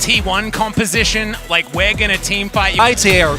T1 composition, like we're gonna team fight. Right here,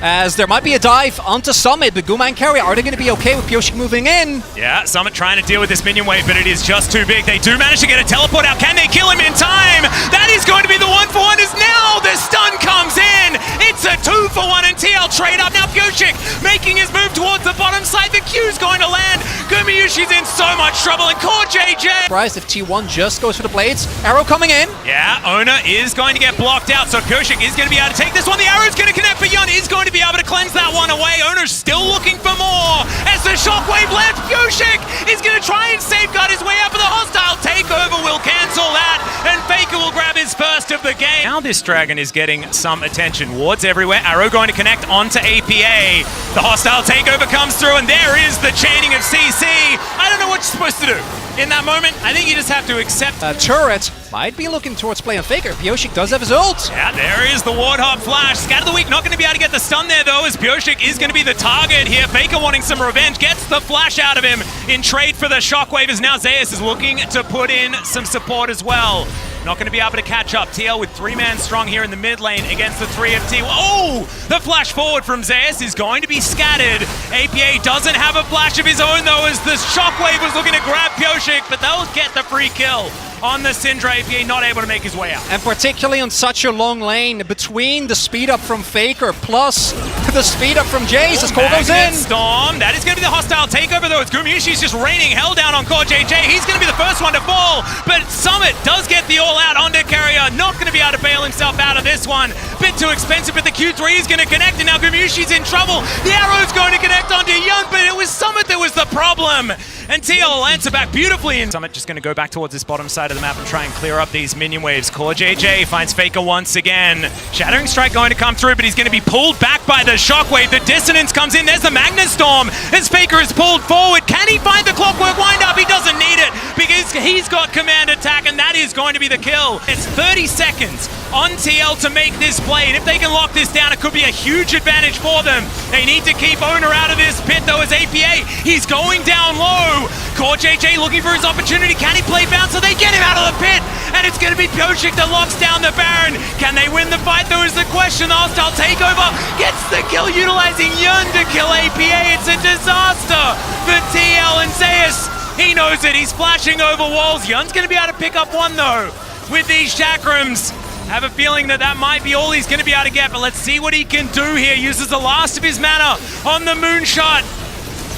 as there might be a dive onto Summit, but Guma and KERIA, are they going to be okay with Yoshi moving in? Yeah, Summit trying to deal with this minion wave, but it is just too big. They do manage to get a teleport out. Can they kill him in time? That is going to be the 1-for-1 as now the stun comes in. It's a 2-for-1 and TL trade up. Now Yoshi making his move towards the bottom side. The Q's going to land. GUMAYUSHI's in so much trouble, and CoreJJ. Surprised if T1 just goes for the blades. Arrow coming in. Yeah, ONER is going to get blocked out, so Yoshi is going to be able to take this one. The arrow's going to connect, but Yun is going to be able to cleanse that one away. ONER's still looking for more as the shockwave lands. Yoshi is going to try and safeguard his way out, but the hostile takeover will cancel that, and Faker will grab his first of the game. Now this dragon is getting some attention. Wards everywhere. Arrow going to connect onto APA. The hostile takeover comes through, and there is the chaining of CC. I don't know what you're supposed to do in that moment. I think you just have to accept. Turret might be looking towards playing Faker. Yoshi does have his ult. Yeah, there is the Warthog flash. Scatter the Weak not going to be able to get the stun there though, as Yoshi is going to be the target here. Faker wanting some revenge, gets the flash out of him in trade for the shockwave, as now ZEUS is looking to put in some support as well. Not going to be able to catch up. TL with 3-man strong here in the mid lane against the 3 of T1. Oh! The flash forward from ZEUS is going to be scattered. APA doesn't have a flash of his own though, as the shockwave was looking to grab Yoshi, but they'll get the free kill on the Syndra. APA not able to make his way out. And particularly on such a long lane, between the speed up from Faker plus the speed up from Jace as Cole goes in. Storm, that is going to be the hostile takeover though. It's GUMAYUSHI's just raining hell down on CoreJJ. He's going to be the first one to fall, but Summit does get the all out onto KERIA. Not going to be able to bail himself out of this one. Bit too expensive, but the Q3 is going to connect, and now GUMAYUSHI's in trouble. The arrow's going to connect onto Yun, but it was Summit that was the problem. And TL will answer back beautifully. And Summit just going to go back towards this bottom side of the map and try and clear up these minion waves. CoreJJ finds Faker once again. Shattering Strike going to come through, but he's going to be pulled back by the shockwave. The dissonance comes in. There's the Magnet Storm as Faker is pulled forward. Can he find the Clockwork Wind-Up? He doesn't need it because he's got command attack, and that is going to be the kill. It's 30 seconds on TL to make this play, and if they can lock this down, it could be a huge advantage for them. They need to keep ONER out of this pit though, as APA, he's going down low. CoreJJ looking for his opportunity. Can he play bouncer? They get him out of the pit, and it's going to be Yoshi that locks down the Baron. Can they win the fight though is the question. The hostile takeover gets the kill, utilizing Yun to kill APA. It's a disaster for TL, and ZEUS, he knows it. He's flashing over walls. Yun's going to be able to pick up one though with these chakrams. Have a feeling that that might be all he's going to be able to get, but let's see what he can do here. Uses the last of his mana on the moonshot.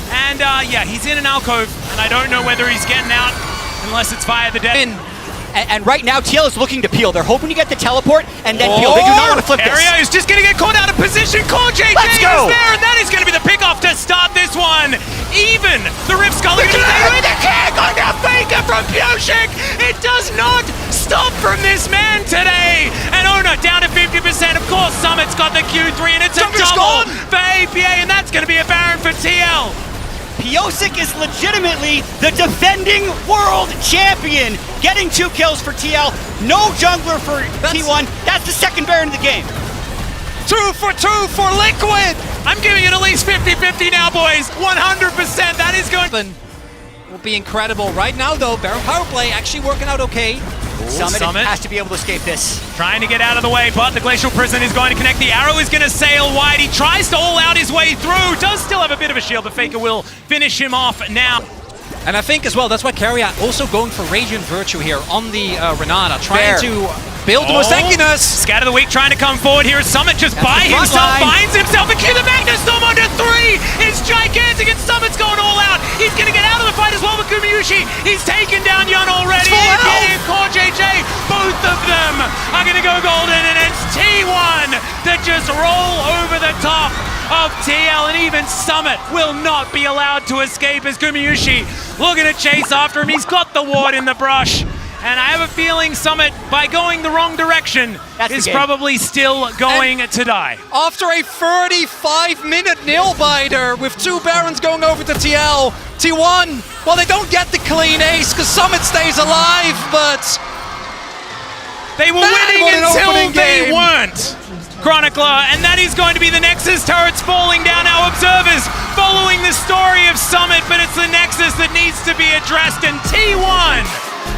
And yeah, he's in an alcove, and I don't know whether he's getting out unless it's via the dead. And right now, TL is looking to peel. They're hoping to get the teleport and then peel. They do not want to flip this. KERIA is just going to get caught out of position. CoreJJ is there, and that is going to be the pickoff to start this one. Even the Rift Skull is going to take the kick on the Faker from Yoshi. It does not stop from this man today. And ONER down to 50%. Of course, Summit's got the Q3, and it's a double for APA, and that's going to be a Baron for TL. Pyosik is legitimately the defending world champion, getting 2 kills for TL. No jungler for T1. That's the second Baron of the game. 2 for 2 for Liquid. I'm giving it at least 50-50 now, boys. 100%. That is going to will be incredible. Right now, though, Baron power play actually working out okay. Summit has to be able to escape this. Trying to get out of the way, but the Glacial Prison is going to connect. The arrow is going to sail wide. He tries to all out his way through. Does still have a bit of a shield, but Faker will finish him off now. And I think as well, that's why KERIA also going for Radiant Virtue here on the Renata, trying to build the Mosekiness. Scatter the Weak trying to come forward here. Summit just by himself, finds himself a Q. The Magnet Storm under 3 is gigantic, and Summit's going all out. He's going to get out of the fight as well with GUMAYUSHI. He's taken down Yun already. And CoreJJ, both of them are going to go golden, and it's T1 that just roll over the top of TL, and even Summit will not be allowed to escape as GUMAYUSHI looking to chase after him. He's got the ward in the brush, and I have a feeling Summit, by going the wrong direction, is probably still going to die. After a 35-minute nail-biter with 2 Barons going over to TL, T1, well, they don't get the clean ace because Summit stays alive, but they were winning until they weren't. Chronicler, and that is going to be the Nexus turrets falling down. Our observers following the story of Summit, but it's the Nexus that needs to be addressed, and T1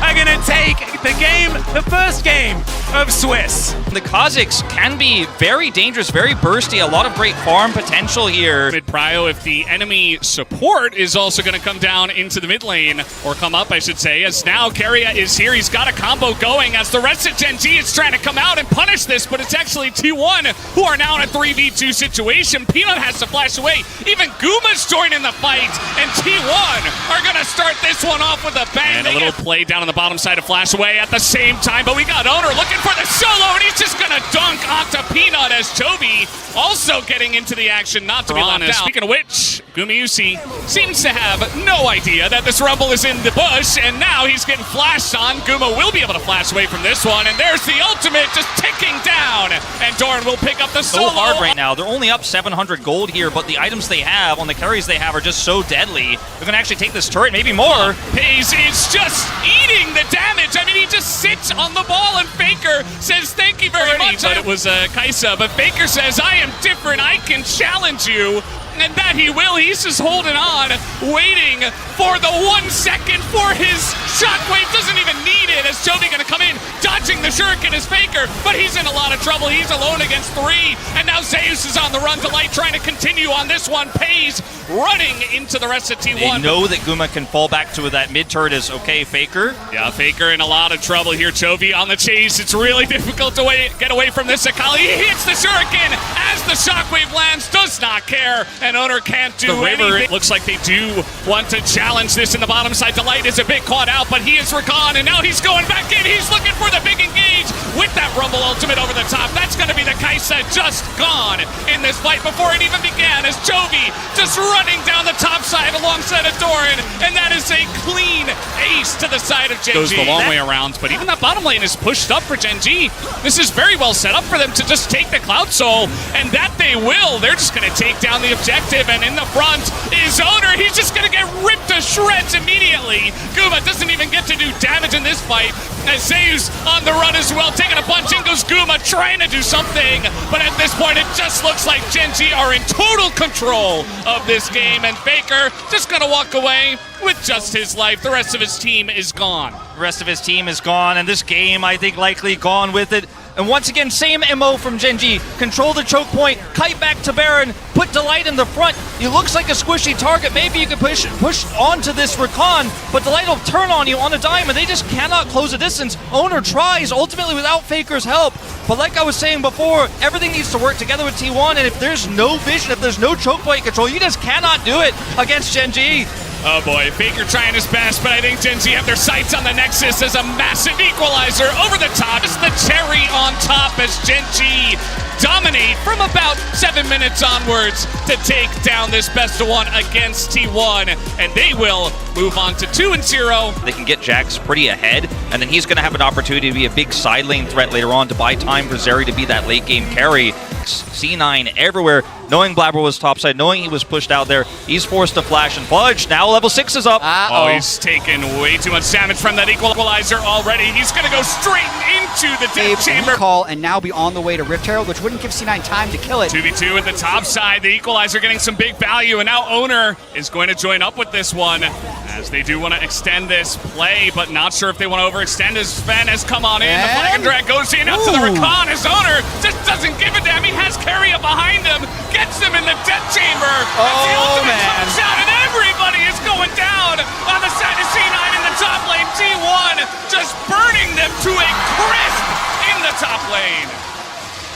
are going to take the game, the first game of Swiss. The Kazakhs can be very dangerous, very bursty, a lot of great farm potential here. Mid prio if the enemy support is also going to come down into the mid lane, or come up I should say, as now KERIA is here. He's got a combo going as the rest of Gen G is trying to come out and punish this, but it's actually T1 who are now in a 3v2 situation. Peanut has to flash away. Even Guma's joining the fight, and T1 are going to start this one off with a bang. And a little play down on the bottom side to flash away at the same time, but we got ONER looking for the solo, and he's just going to dunk onto Peanut as Chovy also getting into the action, not to be left out. Speaking of which, GUMAYUSHI seems to have no idea that this Rumble is in the bush, and now he's getting flashed on. Guma will be able to flash away from this one, and there's the ultimate just ticking down, and Doran will pick up the solo. So hard right now. They're only up 700 gold here, but the items they have on the carries they have are just so deadly. They're going to actually take this turret, maybe more. FaZe is just eating the damage. I mean, he just sits on the ball, and Faker says thank you very much. But it was Kaisa, but Faker says, I am different, I can challenge you. And that he will. He's just holding on, waiting for the 1 second for his shockwave. Doesn't even need it as Chovy gonna come in, dodging the shuriken as Faker, but he's in a lot of trouble. He's alone against 3, and now ZEUS is on the run to light, trying to continue on this one. FaZe running into the rest of T1. They know that Guma can fall back to that mid turret is okay. Faker. Yeah, Faker in a lot of trouble here. Chovy on the chase. It's really difficult to get away from this. Akali, he hits the shuriken as the shockwave lands, does not care. And ONER can't do anything. It looks like they do want to challenge this in the bottom side. Delight is a bit caught out, but he is recon, and now he's going back in. He's looking for the big engage with that Rumble ultimate over the top. That's going to be the Kaisa just gone in this fight before it even began, as Chovy just running down the top side alongside of Doran, and that is a clean ace to the side of Gen G. Goes the long way around, but even that bottom lane is pushed up for Gen G. This is very well set up for them to just take the Cloud Soul, and that they will. They're just going to take down the objective, and in the front is ONER. He's just going to get ripped to shreds immediately. Guma doesn't even get to do damage in this fight, as ZEUS on the run as well, taking a punch. In goes Guma, trying to do something, but at this point it just looks like Gen G are in total control of this game, and Faker just going to walk away with just his life. The rest of his team is gone. The rest of his team is gone, and this game, I think, likely gone with it. And once again, same MO from Gen G. Control the choke point, kite back to Baron, put Delight in the front. He looks like a squishy target. Maybe you can push onto this Recon, but Delight will turn on you on a dime, and they just cannot close the distance. ONER tries, ultimately without Faker's help. But like I was saying before, everything needs to work together with T1, and if there's no vision, if there's no choke point control, you just cannot do it against Gen G. Oh boy, Faker trying his best, but I think Gen G have their sights on the Nexus as a massive equalizer over the top. It's the cherry on top as Gen G dominate from about 7 minutes onwards to take down this best of one against T1, and they will move on to 2-0. They can get Jax pretty ahead, and then he's going to have an opportunity to be a big side lane threat later on to buy time for Zeri to be that late game carry. C9 everywhere, knowing Blabber was topside, knowing he was pushed out there, he's forced to flash and fudge. Now level 6 is up. Oh, he's taken way too much damage from that equalizer already. He's going to go straight into the death chamber. Call and now be on the way to Rift Herald, which wouldn't give C9 time to kill it. 2v2 at the top side. The equalizer getting some big value, and now ONER is going to join up with this one, as they do want to extend this play, but not sure if they want to overextend, as Sven has come on in. The flag and drag goes in up to the Recon, as ONER just doesn't give a damn. He has KERIA behind him, gets him in the death chamber. The ultimate comes out, and everybody is going down on the side of C9 in the top lane. T1 just burning them to a crisp in the top lane.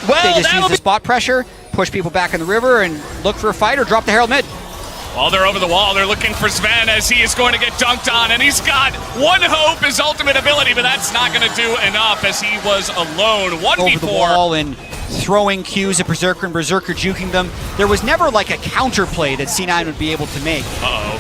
Well, they just use the spot pressure, push people back in the river, and look for a fight or drop the Herald mid. While they're over the wall, they're looking for Sven, as he is going to get dunked on, and he's got one hope, his ultimate ability, but that's not going to do enough, as he was alone. 1v4. Over the wall and throwing Qs at Berserker, and Berserker juking them. There was never like a counterplay that C9 would be able to make.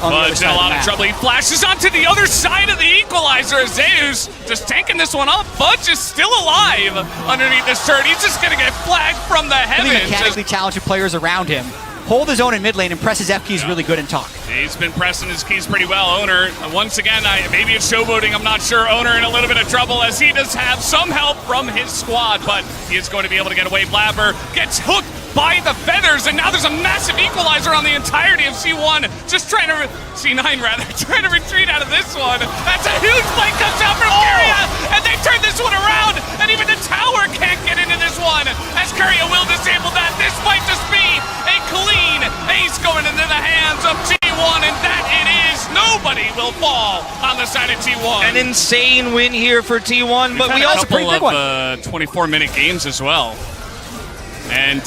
Bud's in a lot of trouble. He flashes onto the other side of the equalizer as ZEUS just tanking this one up. Budge is still alive underneath this turret. He's just going to get flagged from the heavens. The mechanically talented players around him hold his own in mid lane and press his F keys really good and talk. He's been pressing his keys pretty well. ONER, once again, maybe it's showboating, I'm not sure. ONER in a little bit of trouble, as he does have some help from his squad, but he is going to be able to get away. Blabber gets hooked by the feathers, and now there's a massive equalizer on the entirety of C1, just trying to, C9 rather, trying to retreat out of this one. That's a huge fight comes out from KERIA, and they turn this one around, and even the tower can't get into this one, as KERIA will disable that. This might just be a clean ace going into the hands of T1, and that it is. Nobody will fall on the side of T1. An insane win here for T1, but we also pretty big one. 24-minute games as well. And,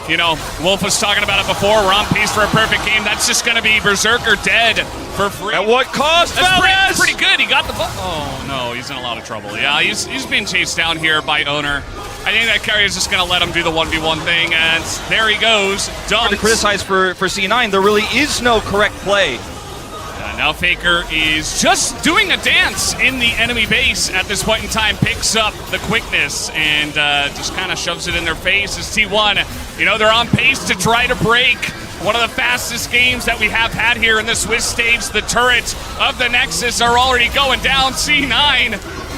you know, Wolf was talking about it before. We're on pace for a perfect game. That's just going to be Berserker dead for free. At what cost, That's pretty good. He got the ball. Oh, no, he's in a lot of trouble. Yeah, he's being chased down here by ONER. I think that KERIA is just going to let him do the 1v1 thing, and there he goes. Dumped. To criticize for C9, there really is no correct play. Now Faker is just doing a dance in the enemy base at this point in time, picks up the quickness and just kind of shoves it in their face as T1. You know, they're on pace to try to break one of the fastest games that we have had here in the Swiss stage. The turrets of the Nexus are already going down. C9,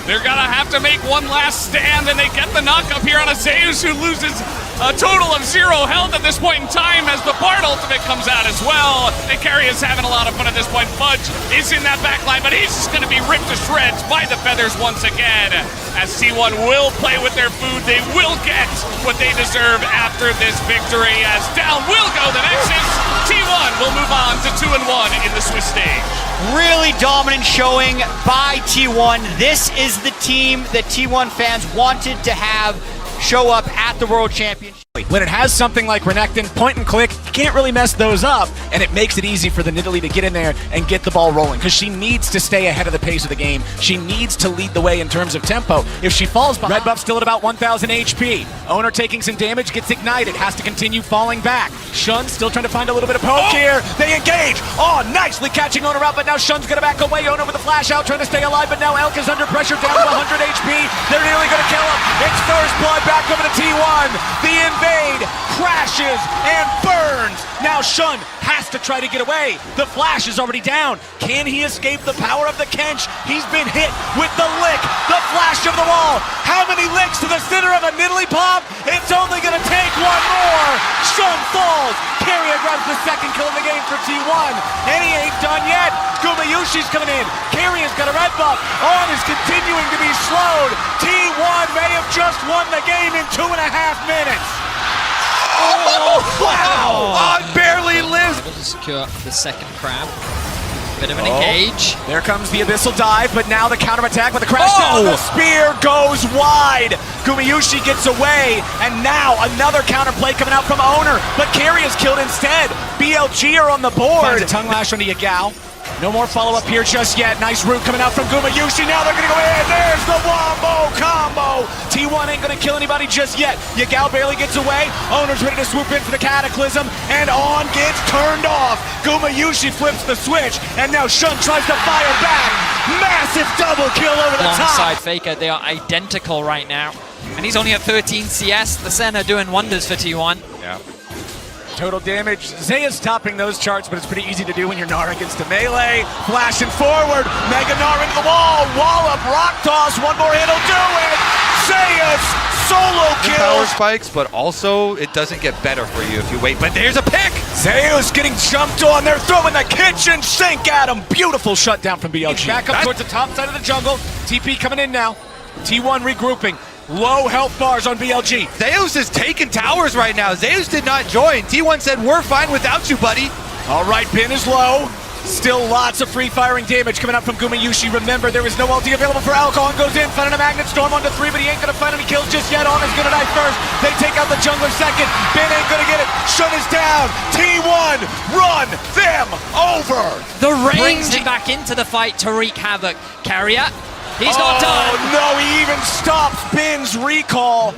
they're going to have to make one last stand, and they get the knock up here on a ZEUS who loses a total of 0 health at this point in time as the Bard ultimate comes out as well. And KERIA's having a lot of fun at this point. Fudge is in that backline, but he's just going to be ripped to shreds by the feathers once again. As T1 will play with their food, they will get what they deserve after this victory. As down will go the Nexus. T1 will move on to 2-1 in the Swiss stage. Really dominant showing by T1. This is the team that T1 fans wanted to have show up at the World Championship. When it has something like Renekton, point and click, you can't really mess those up, and it makes it easy for the Nidalee to get in there and get the ball rolling, because she needs to stay ahead of the pace of the game. She needs to lead the way in terms of tempo. If she falls behind, red buff still at about 1,000 HP. ONER taking some damage, gets ignited, has to continue falling back. Shun still trying to find a little bit of poke here. They engage. Oh, nicely catching ONER out, but now Shun's gonna back away. ONER with a flash out, trying to stay alive, but now Elk is under pressure, down to 100 HP. They're nearly gonna kill him. It's first blood back over to T1. The invade crashes and burns. Now Shun has to try to get away. The flash is already down. Can he escape the power of the Kench? He's been hit with the lick, the flash of the wall. How many licks to the center of a Nidalee pop? It's only gonna take one more. Shun falls. KERIA grabs the second kill of the game for T1, and he ain't done yet. GUMAYUSHI's coming in. KERIA's got a red buff. On is continuing to be slowed. T1 may have just won the game in 2.5 minutes. Oh, wow! On barely lives. Able to secure the second crab. Bit of an engage. There comes the Abyssal dive, but now the counterattack with the crash down. The spear goes wide. GUMAYUSHI gets away, and now another counterplay coming out from ONER, but KERIA's killed instead. BLG are on the board. Finds a tongue lash onto Yagao. No more follow-up here just yet. Nice root coming out from GUMAYUSHI. Now they're going to go in. There's the wombo combo. T1 ain't going to kill anybody just yet. Yagao barely gets away. ONER's ready to swoop in for the Cataclysm, and On gets turned off. GUMAYUSHI flips the switch, and now Shun tries to fire back. Massive double kill over the top. Alongside Faker, they are identical right now. And he's only at 13 CS. The Senna doing wonders for T1. Yeah. Total damage. ZEUS topping those charts, but it's pretty easy to do when you're Gnar against a melee. Flashing forward. Mega Gnar into the wall. Wallop, rock toss. One more hit will do it. ZEUS solo kill. Power spikes, but also it doesn't get better for you if you wait. But there's a pick. ZEUS getting jumped on. They're throwing the kitchen sink at him. Beautiful shutdown from BLG. Back up towards the top side of the jungle. TP coming in now. T1 regrouping. Low health bars on BLG. ZEUS is taking towers right now. ZEUS did not join. T1 said, we're fine without you, buddy. All right, pin is low. Still lots of free firing damage coming out from GUMAYUSHI. Remember, there is no ulti available for Alcon. Goes in, finding a Magnet Storm onto 3, but he ain't gonna find any kills just yet. On is gonna die first. They take out the jungler second. Ben ain't gonna get it. Shun is down. T1, run them over. The brings him back into the fight to wreak havoc. KERIA, he's not done. Oh no, he even stops Ben's recall.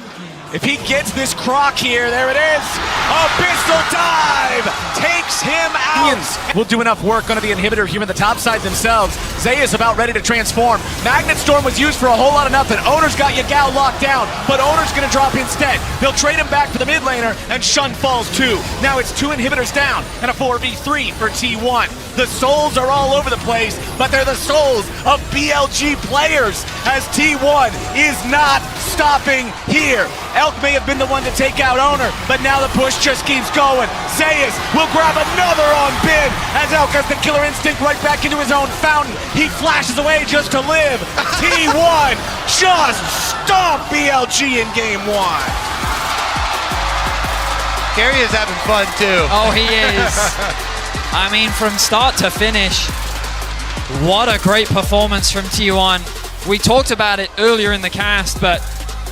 If he gets this croc here, there it is. Abyssal dive takes him out. We'll do enough work onto the inhibitor here in the top side themselves. ZEUS about ready to transform. Magnet Storm was used for a whole lot of nothing. ONER's got Yagao locked down, but ONER's gonna drop instead. They'll trade him back for the mid laner, and Shun falls too. Now it's 2 inhibitors down and a 4v3 for T1. The souls are all over the place, but they're the souls of BLG players, as T1 is not stopping here. Elk may have been the one to take out ONER, but now the push just keeps going. ZEUS will grab another on Ben, as Elk has the killer instinct right back into his own fountain. He flashes away just to live. T1 just stomp BLG in game 1. KERIA's having fun too. Oh, he is. I mean, from start to finish, what a great performance from T1. We talked about it earlier in the cast, but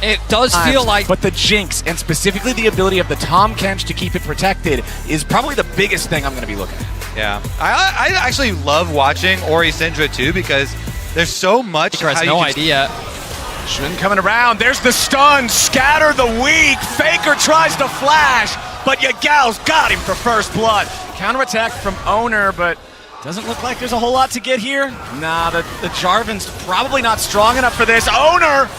it does feel like... But the jinx, and specifically the ability of the Tahm Kench to keep it protected, is probably the biggest thing I'm going to be looking at. Yeah. I actually love watching Ori Syndra too, because there's so much... Faker has no idea. Shun coming around. There's the stun. Scatter the weak. Faker tries to flash, but Yagal's got him for first blood. Counterattack from ONER, but doesn't look like there's a whole lot to get here. Nah, the Jarvan's probably not strong enough for this. ONER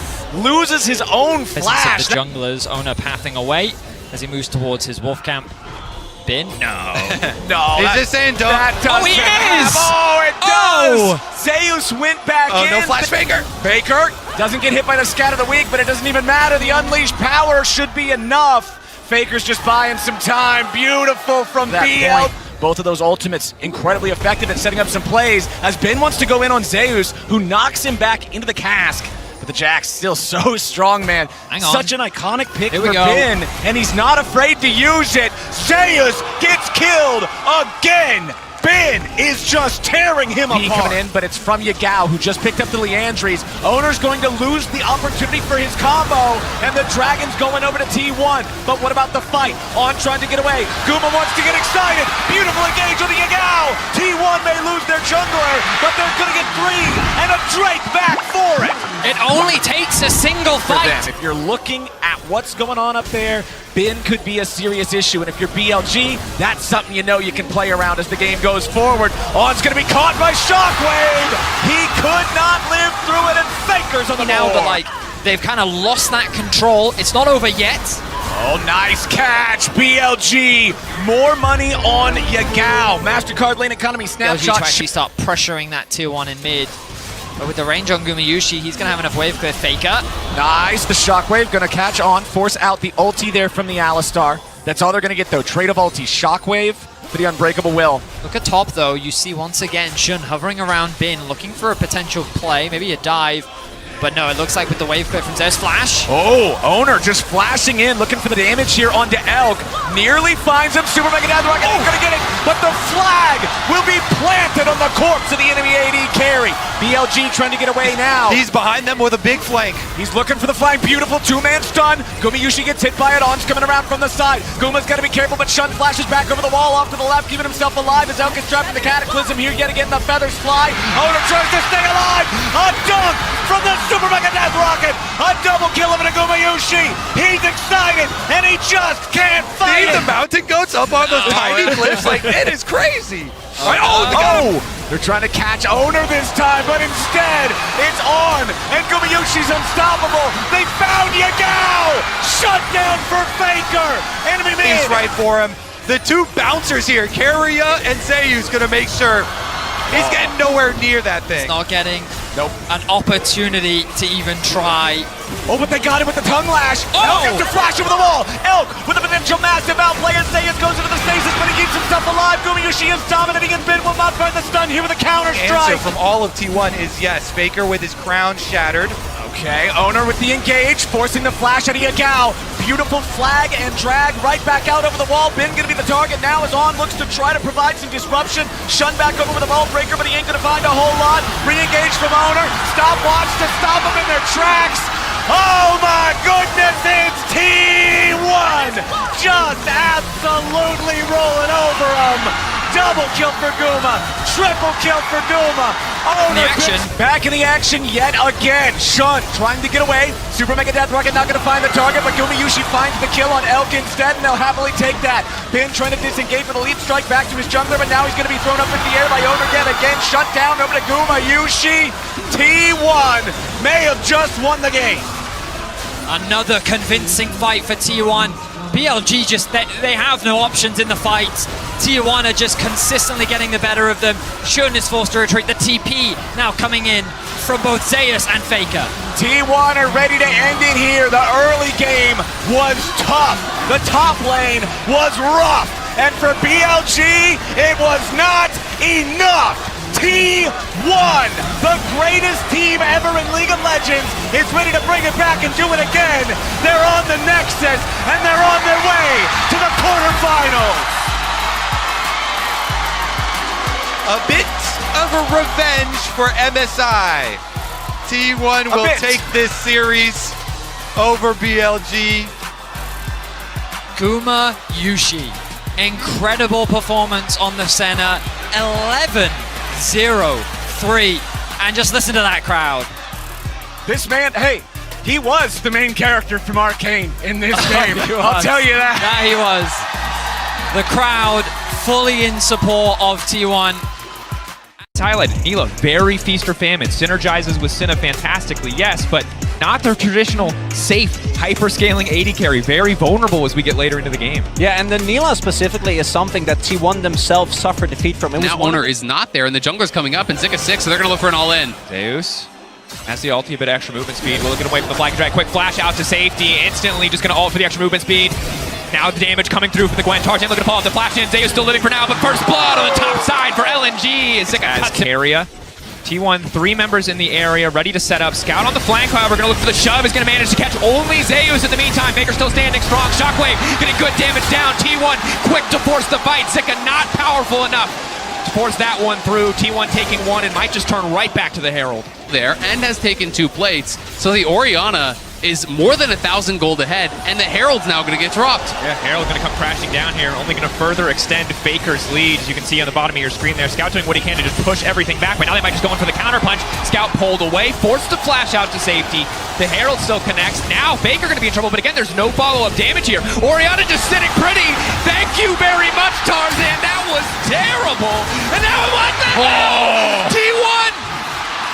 loses his own flash. The junglers, ONER pathing away as he moves towards his wolf camp. Bin? No. No. He's just saying don't. Oh, he is! Oh, it does! Zeus went back in. Oh, no flash Faker. Faker doesn't get hit by the Scatter the Weak, but it doesn't even matter. The unleashed power should be enough. Faker's just buying some time. Beautiful from BL. Both of those ultimates incredibly effective at setting up some plays as Ben wants to go in on Zeus, who knocks him back into the cask. But the Jack's still so strong, man. Hang on. Such an iconic pick Here for we go. Ben, and he's not afraid to use it. Zeus gets killed again. Ben is just tearing him apart. Coming in, but it's from Yagao, who just picked up the Leandries. ONER's going to lose the opportunity for his combo, and the Dragon's going over to T1. But what about the fight? On trying to get away. Guma wants to get excited. Beautiful engage on the Yagao. T1 may lose their jungler, but they're going to get 3 and a Drake back for it. It only takes a single fight. If you're looking at what's going on up there, Ben could be a serious issue, and if you're BLG, that's something you know you can play around as the game goes forward. On's gonna be caught by Shockwave! He could not live through it, and Faker's on the Now, board. but like, they've kind of lost that control. It's not over yet. Oh, nice catch, BLG! More money on Yagao. MasterCard Lane Economy BLG snapshot. to actually start pressuring that tier 1 in mid. But with the range on GUMAYUSHI, he's going to have enough wave clear. Faker. Nice, the Shockwave gonna catch on, force out the ulti there from the Alistar. That's all they're gonna get though, trade of ulti. Shockwave for the Unbreakable Will. Look at top though, you see once again Shun hovering around Bin, looking for a potential play, maybe a dive. But no, it looks like with the wave clear from ZEUS Flash. Oh, ONER just flashing in, looking for the damage here onto Elk. Nearly finds him, Super Mega Death Rocket ain't gonna get it, but the flag will be planted on the corpse of the enemy AD carry. BLG trying to get away now. He's behind them with a big flank. He's looking for the flank, beautiful two-man stun. GUMAYUSHI gets hit by it, On's coming around from the side. Guma's gotta be careful, but Shun flashes back over the wall off to the left, keeping himself alive as Elk gets trapped in the Cataclysm here yet again. The feathers fly. ONER tries to stay alive. A dunk from the Super Mega Death Rocket. A double kill of a GUMAYUSHI. He's excited, and he just can't fight See it. the mountain goats up on those tiny cliffs? Like, it is crazy. They're trying to catch ONER this time, but instead, it's On, and GUMAYUSHI's unstoppable. They found Yagao! Shut down for Faker! Enemy mid! He's right for him. The two bouncers here, KERIA and ZEUS, gonna make sure he's getting nowhere near that thing. Not getting an opportunity to even try. Oh, but they got him with the tongue lash. Oh! Elk gets to flash over the wall. Elk with a potential massive outplay as ZEUS goes into the stasis, but he keeps himself alive. GUMAYUSHI is dominating, and Ben will not find the stun here with a counter The strike. answer from all of T1 is yes. Faker with his crown shattered. Okay, ONER with the engage, forcing the flash out of Yagao. Beautiful flag and drag right back out over the wall. Ben gonna be the target now as On looks to try to provide some disruption. Shun back over with a ball breaker, but he ain't gonna find a whole lot. Re-engage from ONER. Stopwatch to stop them in their tracks. Oh my goodness, it's T1! Just absolutely rolling over them. Double kill for Guma, triple kill for Guma. ONER back in the action yet again. Shun trying to get away. Super Mega Death Rocket not going to find the target, but GUMAYUSHI finds the kill on Elk instead, and they'll happily take that. Ben trying to disengage with a leap strike back to his jungler, but now he's going to be thrown up in the air by ONER yet again. Shut down over to GUMAYUSHI. T1 may have just won the game. Another convincing fight for T1. BLG just, they have no options in the fight. T1 are just consistently getting the better of them. Shun is forced to retreat. The TP now coming in from both ZEUS and Faker. T1 are ready to end it here. The early game was tough. The top lane was rough. And for BLG, it was not enough. T1, the greatest team ever in League of Legends, is ready to bring it back and do it again. They're on the Nexus, and they're on their way to the quarterfinals. A bit of a revenge for MSI. T1 will take this series over BLG. GUMAYUSHI, incredible performance on the Senna, 11-0-3, and just listen to that crowd. This man, hey, he was the main character from Arcane in this game. I'll tell you that. Yeah, he was. The crowd fully in support of T1. Highlighted, Nila, very feast or famine, synergizes with Senna fantastically, yes, but not the traditional safe, hyper-scaling AD carry, very vulnerable as we get later into the game. Yeah, and the Nila specifically is something that T1 themselves suffered defeat from. Now ONER is not there, and the jungler's coming up, and ZEUS 6, so they're going to look for an all-in. ZEUS has the ulti, a bit extra movement speed. We're looking away from the flag drag. Quick flash out to safety, instantly just going to ult for the extra movement speed. Now the damage coming through from the Gwen. Tarzan looking to follow up the flash in. ZEUS still living for now, but first blood on the top side for LNG. As KERIA. T1, 3 members in the area, ready to set up. Scout on the flank, however, going to look for the shove. Is going to manage to catch only ZEUS in the meantime. Baker still standing strong. Shockwave getting good damage down. T1 quick to force the fight. Zika not powerful enough to force that one through. T1 taking one and might just turn right back to the Herald. There, and has taken 2 plates. So the Orianna is more than 1,000 gold ahead, and the Herald's now going to get dropped. Yeah, Herald's going to come crashing down here, only going to further extend Faker's lead, as you can see on the bottom of your screen there. Scout doing what he can to just push everything back, but now they might just go in for the counter punch. Scout pulled away, forced to flash out to safety. The Herald still connects. Now Faker going to be in trouble, but again, there's no follow-up damage here. Orianna just sitting pretty. Thank you very much, Tarzan. That was terrible. And now what the hell? T1!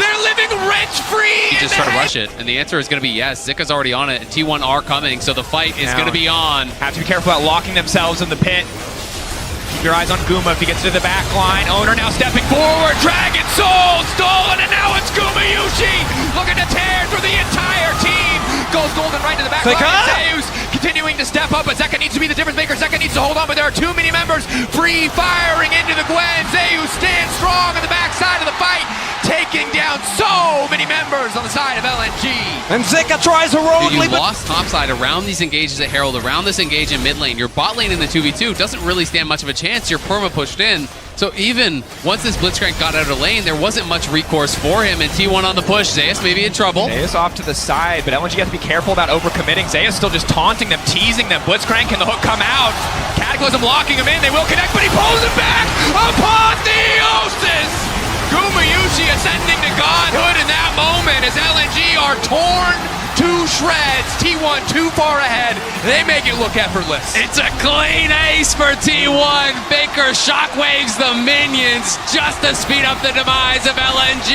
They're living rent-free. He just tried to rush it, and the answer is going to be yes. Zika's already on it, and T1 are coming, so the fight is going to be on. Have to be careful about locking themselves in the pit. Keep your eyes on Guma if he gets to the back line. ONER now stepping forward. Dragon Soul stolen, and now it's GUMAYUSHI looking to tear through the entire team. Goes golden right to the back line. ZEUS continuing to step up, but Zeka needs to be the difference maker. Zeka needs to hold on, but there are too many members free firing into the Gwen. ZEUS stands strong on the back side of the fight, taking down so many members on the side of LNG. And Zika tries heroically, You lost topside around these engages at Herald, around this engage in mid lane. Your bot lane in the 2v2 doesn't really stand much of a chance. Your perma pushed in. So even once this Blitzcrank got out of lane, there wasn't much recourse for him, and T1 on the push. ZEUS maybe in trouble. ZEUS off to the side, but LNG has to be careful about overcommitting. ZEUS still just taunting them, teasing them. Blitzcrank, can the hook come out? Cataclysm locking him in. They will connect, but he pulls him back. Apotheosis! GUMAYUSHI ascending to godhood in that moment as LNG are torn to shreds. T1 too far ahead. They make it look effortless. It's a clean ace for T1. Baker shockwaves the minions just to speed up the demise of LNG.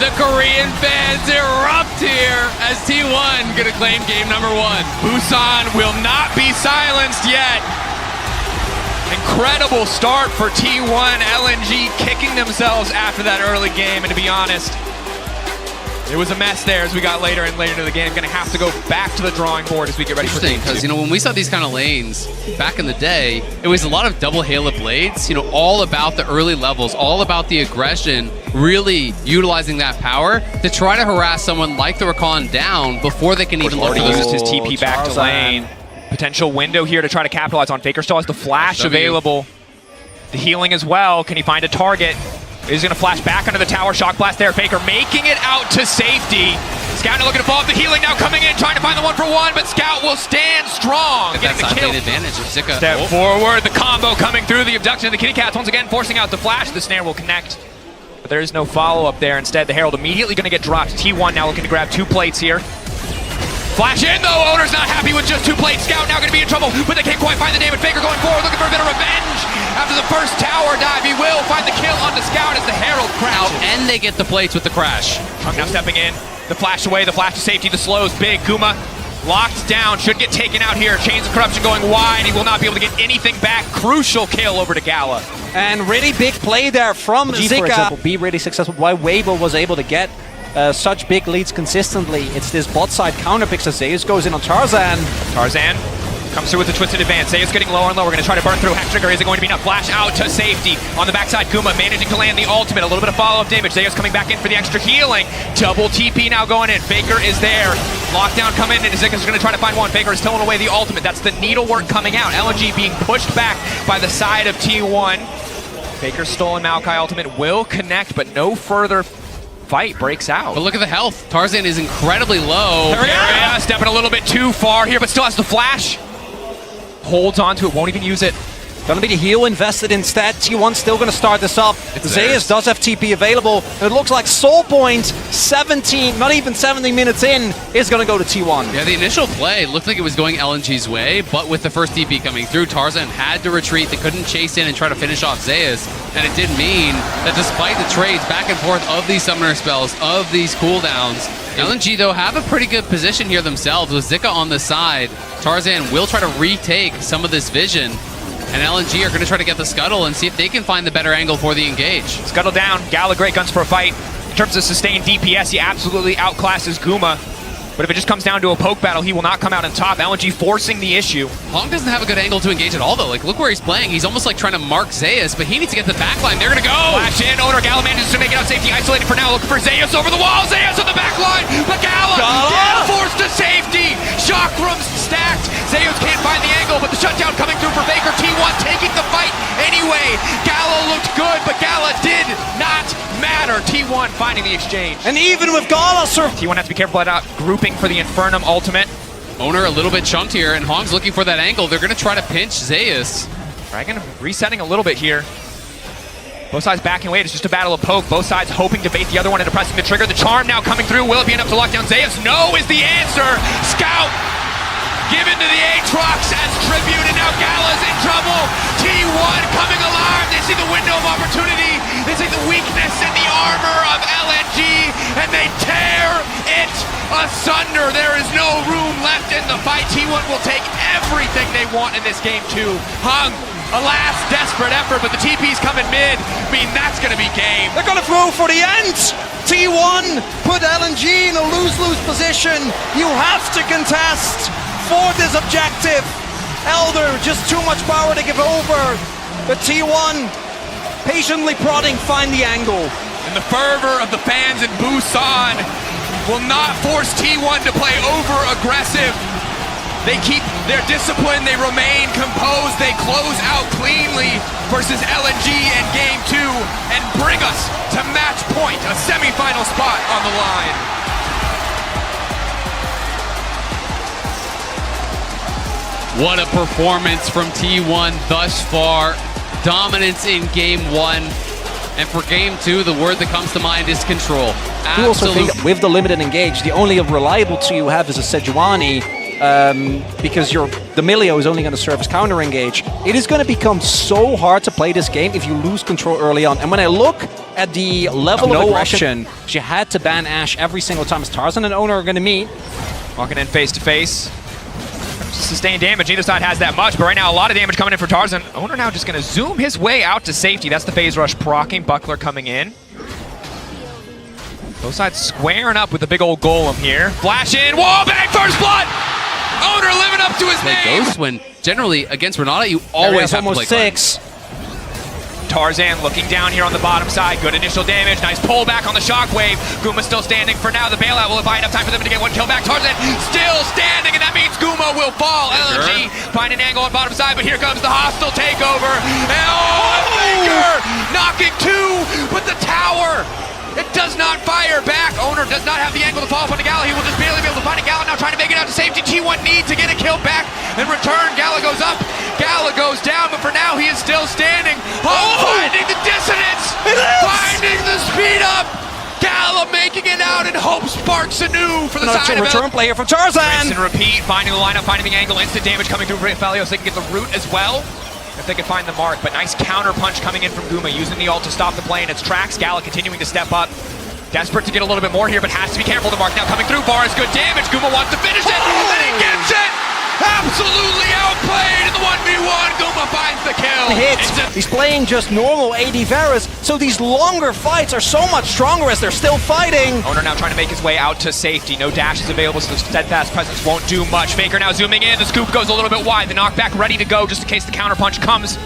The Korean fans erupt here as T1 gonna claim game number 1. Busan will not be silenced yet. Incredible start for T1. LNG kicking themselves after that early game, and to be honest, it was a mess there as we got later and later into the game. Going to have to go back to the drawing board as we get ready for game 2. Because, when we saw these kind of lanes back in the day, it was a lot of double Halo blades, all about the early levels, all about the aggression, really utilizing that power to try to harass someone like the Rakan down before they can even look for used his TP back to lane. Potential window here to try to capitalize on. Faker still has the flash available. The healing as well. Can he find a target? He's going to flash back under the tower. Shock blast there. Faker making it out to safety. Scout now looking to follow up the healing now coming in, trying to find the 1-for-1, but Scout will stand strong. Getting the kill. Advantage of Zika. Step forward. The combo coming through. The abduction of the Kitty Cats once again forcing out the flash. The snare will connect, but there is no follow-up there. Instead, the Herald immediately going to get dropped. T1 now looking to grab 2 plates here. Flash in though, ONER's not happy with just 2 plates. Scout now going to be in trouble, but they can't quite find the David. Faker going forward, looking for a bit of revenge. After the first tower dive, he will find the kill on the Scout as the Herald crashes. And they get the plates with the crash. Trunk now stepping in, the flash away, the flash to safety, the slows big. Guma locked down, should get taken out here. Chains of Corruption going wide, he will not be able to get anything back. Crucial kill over to Gala. And really big play there from Zika. For example, be really successful. Why Weibo was able to get such big leads consistently. It's this bot side counter picks as ZEUS goes in on Tarzan. Tarzan Comes through with the twisted advance. ZEUS getting lower and lower. Going to try to burn through. Hack Trigger. Is it going to be enough? Flash out to safety. On the backside, Guma managing to land the ultimate. A little bit of follow-up damage. ZEUS coming back in for the extra healing. Double TP now going in. Faker is there. Lockdown coming in. Zika's going to try to find one. Faker is towing away the ultimate. That's the needlework coming out. LNG being pushed back by the side of T1. Faker's stolen Maokai ultimate will connect, but no further fight breaks out. But look at the health. Tarzan is incredibly low. KERIA stepping a little bit too far here, but still has the flash. Holds on to it, won't even use it. Gonna be the heal invested instead. T1 still gonna start this up. ZEUS does have TP available. It looks like Soul Point, 17, not even 70 minutes in, is gonna go to T1. Yeah, the initial play looked like it was going LNG's way, but with the first TP coming through, Tarzan had to retreat. They couldn't chase in and try to finish off ZEUS, and it did mean that despite the trades back and forth of these summoner spells, of these cooldowns, LNG, though, have a pretty good position here themselves. With Zika on the side, Tarzan will try to retake some of this vision, and LNG are going to try to get the Scuttle and see if they can find the better angle for the engage. Scuttle down, Gala great guns for a fight. In terms of sustained DPS, he absolutely outclasses Guma. But if it just comes down to a poke battle, he will not come out on top. LNG forcing the issue. Hong doesn't have a good angle to engage at all, though. Like, look where he's playing. He's almost like trying to mark ZEUS, but he needs to get the backline. They're going to go. Flash in. ONER. Gala manages to make it out safety. Isolated for now. Looking for ZEUS over the wall. ZEUS on the backline. But Gala forced to safety. Chakrams stacked. ZEUS can't find the angle, but the shutdown coming through for Faker. T1 taking the fight anyway. Gala looked good, but Gala did not matter. T1 finding the exchange. And even with Gala, T1 has to be careful about grouping for the Infernum ultimate. ONER a little bit chunked here, and Hong's looking for that angle. They're going to try to pinch ZEUS. Dragon resetting a little bit here. Both sides backing away. It's just a battle of poke. Both sides hoping to bait the other one into pressing the trigger. The charm now coming through. Will it be enough to lock down ZEUS? No is the answer. Scout given to the Aatrox as tribute, and now Gala's in trouble. T1 coming alive. They see the window of opportunity. They see the weakness in the armor of LNG, and they tear it asunder. There is no room left in the fight. T1 will take everything they want in this game too. Hung, a last desperate effort, but the TP's coming mid. I mean, that's going to be game. they're gonna throw for the end. T1 put LNG in a lose-lose position. You have to contest for this objective. Elder, just too much power to give over. But T1 patiently prodding, find the angle. And the fervor of the fans in Busan will not force T1 to play over-aggressive. They keep their discipline, they remain composed, they close out cleanly versus LNG in Game 2 and bring us to match point, a semi-final spot on the line. What a performance from T1 thus far. Dominance in Game 1. And for Game 2, the word that comes to mind is control. You also think with the limited engage, the only reliable tool you have is a Sejuani, because the Milio is only going to serve as counter engage. It is going to become so hard to play this game if you lose control early on. And when I look at the level of aggression, she had to ban Ashe every single time as Tarzan and ONER are going to meet. Walking in face to face. Sustained damage, neither side has that much, but right now a lot of damage coming in for Tarzan. ONER now just going to zoom his way out to safety. That's the phase rush proccing. Buckler coming in. Both sides squaring up with the big old golem here. Flash in, wall bang, first blood! ONER living up to his name! Ghost, when generally against Renata, you always have to play almost 6. Tarzan looking down here on the bottom side. Good initial damage. Nice pullback on the shockwave. Guma still standing for now. The bailout will buy enough time for them to get one kill back. Tarzan still standing, and that means Guma will fall. LNG find an angle on bottom side, but here comes the hostile takeover. And Faker knocking 2, but the tower, it does not fire back. ONER does not have the angle to fall upon the Gala. He will just barely be able to find a Gala now, trying to make it out to safety. T1 needs to get a kill back and return. Gala goes up. Gala goes down, but for now he is still standing. Finding the dissonance. Finding the speed up. Gala making it out, and hope sparks anew for the side of return player from Tarzan. Rinse and repeat, finding the lineup, finding the angle, instant damage coming through Felios. They can get the root as well if they can find the mark, but nice counter punch coming in from Guma, using the ult to stop the play in its tracks. Gala continuing to step up. Desperate to get a little bit more here, but has to be careful. The mark now coming through. Bar is good damage. Guma wants to finish it, and he gets it! Absolutely outplayed in the 1v1. Guma finds the kill. 1 hit. He's playing just normal AD Varus, so these longer fights are so much stronger as they're still fighting. ONER now trying to make his way out to safety. No dash is available, so the steadfast presence won't do much. Faker now zooming in. The scoop goes a little bit wide. The knockback ready to go just in case the counterpunch comes.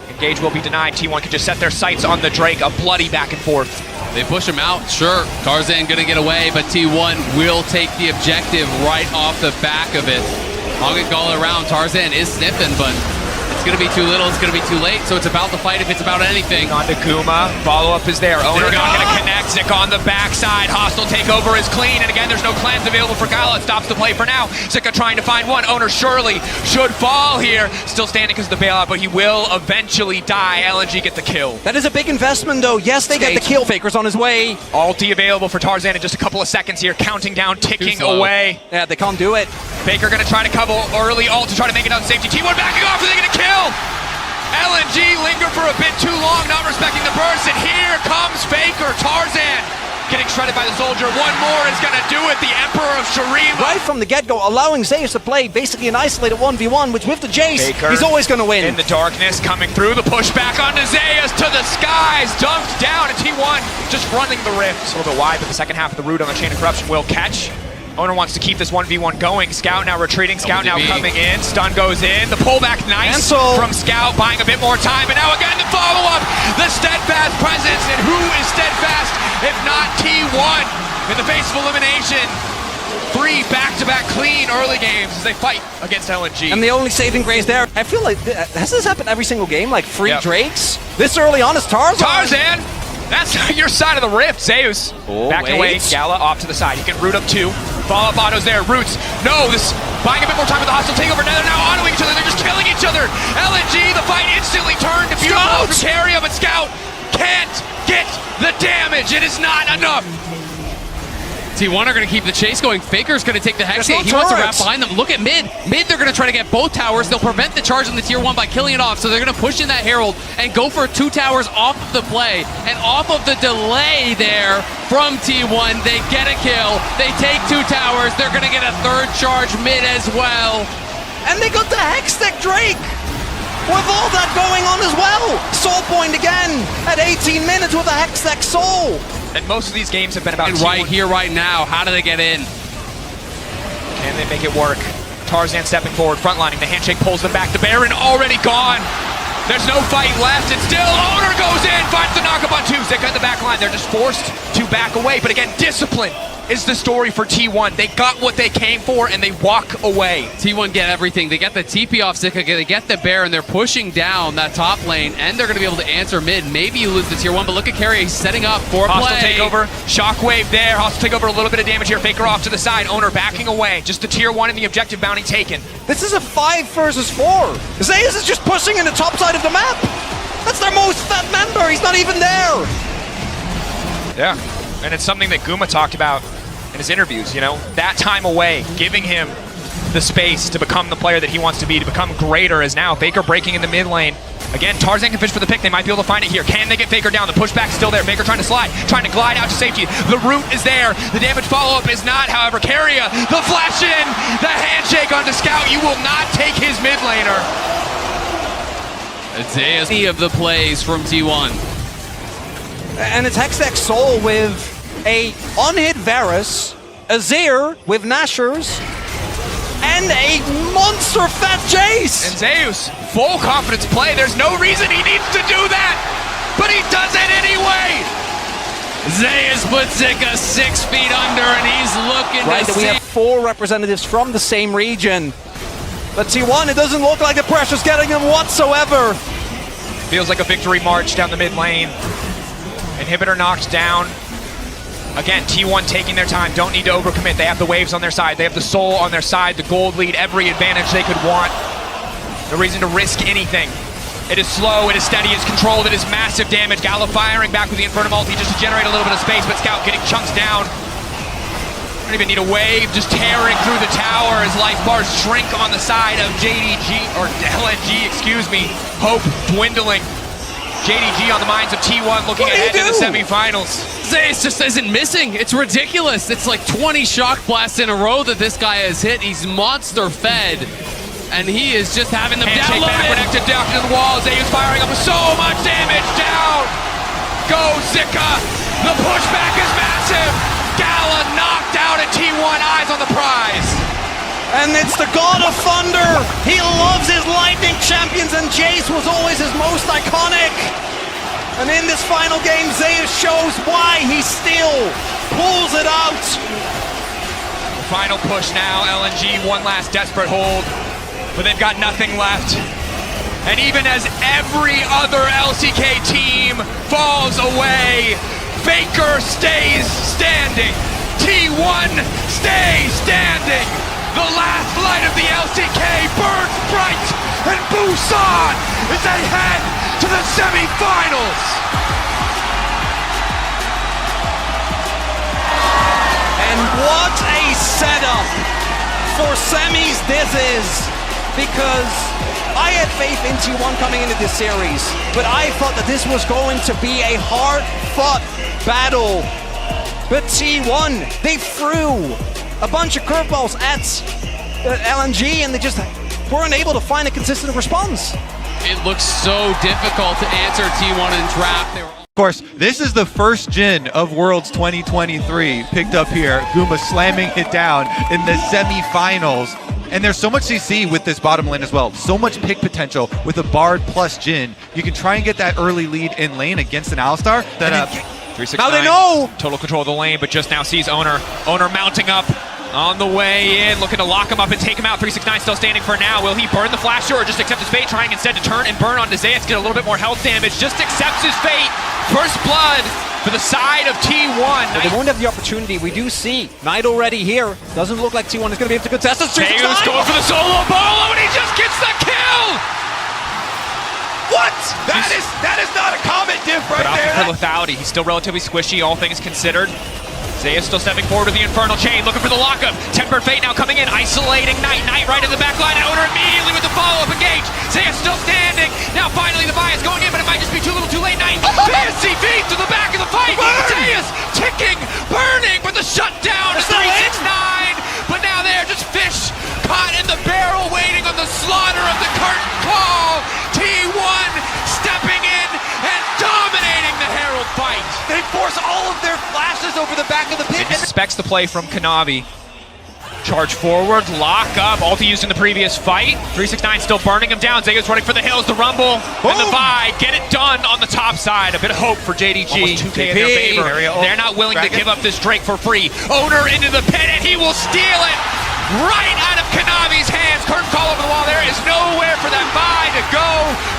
Engage will be denied. T1 can just set their sights on the Drake. A bloody back and forth. They push him out, sure. Tarzan gonna get away, but T1 will take the objective right off the back of it. Hogging all around. Tarzan is sniffing, but it's gonna be too little, it's gonna be too late, so it's about the fight if it's about anything. On to Guma. Follow-up is there. ONER not gonna connect. Zik on the backside. Hostile takeover is clean, and again, there's no clans available for Gala. It stops the play for now. Zika trying to find one. ONER surely should fall here. Still standing because of the bailout, but he will eventually die. LNG get the kill. That is a big investment, though. Yes, they get the kill. Faker's on his way. Ulti available for Tarzan in just a couple of seconds here. Counting down, ticking away. Yeah, they can't do it. Faker gonna try to cover early ult to try to make it out safety. T1 backing off, are they gonna kill? LNG linger for a bit too long, not respecting the burst, and here comes Faker. Tarzan getting shredded by the soldier. One more is gonna do it, the Emperor of Shurima. Right from the get-go, allowing ZEUS to play basically an isolated 1v1, which with the Jace, Faker he's always gonna win. In the darkness, coming through, the pushback onto ZEUS to the skies, dunked down, and T1 just running the rift. A little bit wide, but the second half of the root on the Chain of Corruption will catch. ONER wants to keep this 1v1 going. Scout now retreating, Scout now coming in, stun goes in, the pullback nice from Scout, buying a bit more time, and now again the follow-up, the steadfast presence, and who is steadfast if not T1 in the face of elimination? 3 back-to-back clean early games as they fight against LNG. And the only saving grace there, I feel like, has this happened every single game? Like free Drakes? This early on is Tarzan. Tarzan! That's your side of the rift, ZEUS. Backing away, Gala off to the side. He can root up 2. Follow-up autos there, roots. No, this buying a bit more time with the hostile takeover. Now they're autoing each other. They're just killing each other. LNG, the fight instantly turned to beautiful from KERIA, but Scout can't get the damage. It is not enough. T1 are going to keep the chase going. Faker's going to take the Hex hit. He wants to wrap behind them. Look at mid. Mid, they're going to try to get both towers. They'll prevent the charge on the tier 1 by killing it off. So they're going to push in that Herald and go for 2 towers off of the play. And off of the delay there from T1, they get a kill. They take 2 towers. They're going to get a 3rd charge mid as well. And they got the Hextech Drake with all that going on as well. Soul point again at 18 minutes with a Hextech Soul. And most of these games have been about right here, right now. How do they get in? Can they make it work? Tarzan stepping forward, frontlining. The handshake pulls them back. The Baron already gone. There's no fight left. And still, ONER goes in, finds the knockup on 2. Zika in the back line. They're just forced to back away. But again, discipline is the story for T1. They got what they came for, and they walk away. T1 get everything. They get the TP off Zika, they get the Baron, they're pushing down that top lane, and they're going to be able to answer mid. Maybe you lose the tier 1, but look at KERIA, he's setting up for a play. Hostile takeover, shockwave there. Hostile takeover, a little bit of damage here. Faker off to the side, ONER backing away. Just the tier 1 and the objective bounty taken. This is a 5 versus 4. ZEUS is just pushing in the top side of the map. That's their most fat member. He's not even there. Yeah, and it's something that Guma talked about in his interviews, you know, that time away, giving him the space to become the player that he wants to be, to become greater, is now Faker breaking in the mid lane. Again, Tarzan can fish for the pick. They might be able to find it here. Can they get Faker down? The pushback's still there. Faker trying to slide, trying to glide out to safety. The root is there. The damage follow-up is not, however. KERIA, the flash in, the handshake onto Scout. You will not take his mid laner. It's ASD of the plays from T1. And it's Hextech Soul with a unhit Varus, a Azir with Nashers, and a monster fat Jace! And ZEUS, full confidence play. There's no reason he needs to do that, but he does it anyway! ZEUS puts Zika 6 feet under, and he's looking to see. We have 4 representatives from the same region. But T1, it doesn't look like the pressure's getting him whatsoever. Feels like a victory march down the mid lane. Inhibitor knocked down. Again, T1 taking their time, don't need to overcommit. They have the waves on their side, they have the soul on their side, the gold lead, every advantage they could want. No reason to risk anything. It is slow, it is steady, it is controlled, it is massive damage. Gala firing back with the Inferno multi just to generate a little bit of space, but Scout getting chunks down. Don't even need a wave, just tearing through the tower as life bars shrink on the side of LNG, excuse me. Hope dwindling. JDG on the minds of T1 looking ahead to the semifinals. ZEUS just isn't missing. It's ridiculous. It's like 20 shock blasts in a row that this guy has hit. He's monster fed. and he is just having them Handshake back, downloaded. connected down to the wall. ZEUS firing up so much damage. Down goes Zika. The pushback is massive. Gala knocked out at T1, eyes on the prize. And it's the God of Thunder. He loves his lightning champions, and Jace was always his most iconic. And in this final game, ZEUS shows why he still pulls it out. Final push now, LNG, one last desperate hold, but they've got nothing left. And even as every other LCK team falls away, Faker stays standing. T1 stays standing. The last light of the LCK burns bright, and Busan is ahead to the semifinals. And what a setup for semis this is, because I had faith in T1 coming into this series, but I thought that this was going to be a hard-fought battle. But T1, they threw a bunch of curveballs at LNG, and they just weren't able to find a consistent response. It looks so difficult to answer T1 in draft. Of course, this is the first Jhin of Worlds 2023 picked up here. Guma slamming it down in the semi-finals. And there's so much CC with this bottom lane as well. So much pick potential with a Bard plus Jhin. You can try and get that early lead in lane against an Alistar. 369. Now they know! Total control of the lane, but just now sees ONER. ONER mounting up on the way in, looking to lock him up and take him out. 369 still standing for now. Will he burn the flasher or just accept his fate, trying instead to turn and burn onto ZEUS, get a little bit more health damage, just accepts his fate. First blood for the side of T1. But they won't have the opportunity. We do see Knight already here. Doesn't look like T1 is going to be able to contest this. ZEUS going for the solo bolo, and he just gets the kill! What? That is not a common diff right there. For lethality, he's still relatively squishy, all things considered. ZEUS still stepping forward with the Infernal Chain, looking for the lockup. Tempered Fate now coming in, isolating Knight. Knight right in the back line, ONER immediately with the follow-up engage. ZEUS still standing. Now finally the buy is going in, but it might just be too little too late. Knight, fancy feet to the back of the fight. ZEUS ticking, burning, but the shutdown to 369. But now they're just fish caught in the barrel, waiting on the slaughter of the curtain call. T1 stepping in and dominating the Herald fight. They force all of their flashes over the back of the pit. Expects the play from Kanavi. Charge forward, lock up, ulti used in the previous fight. 369 still burning him down. ZEUS running for the hills, the rumble, and the Vi. Get it done on the top side. A bit of hope for JDG. Almost 2K in their favor. They're not willing to give up this Drake for free. ONER into the pit, and he will steal it right out of Kanavi's hands. Curtain call over the wall. There is nowhere for that Vi to go.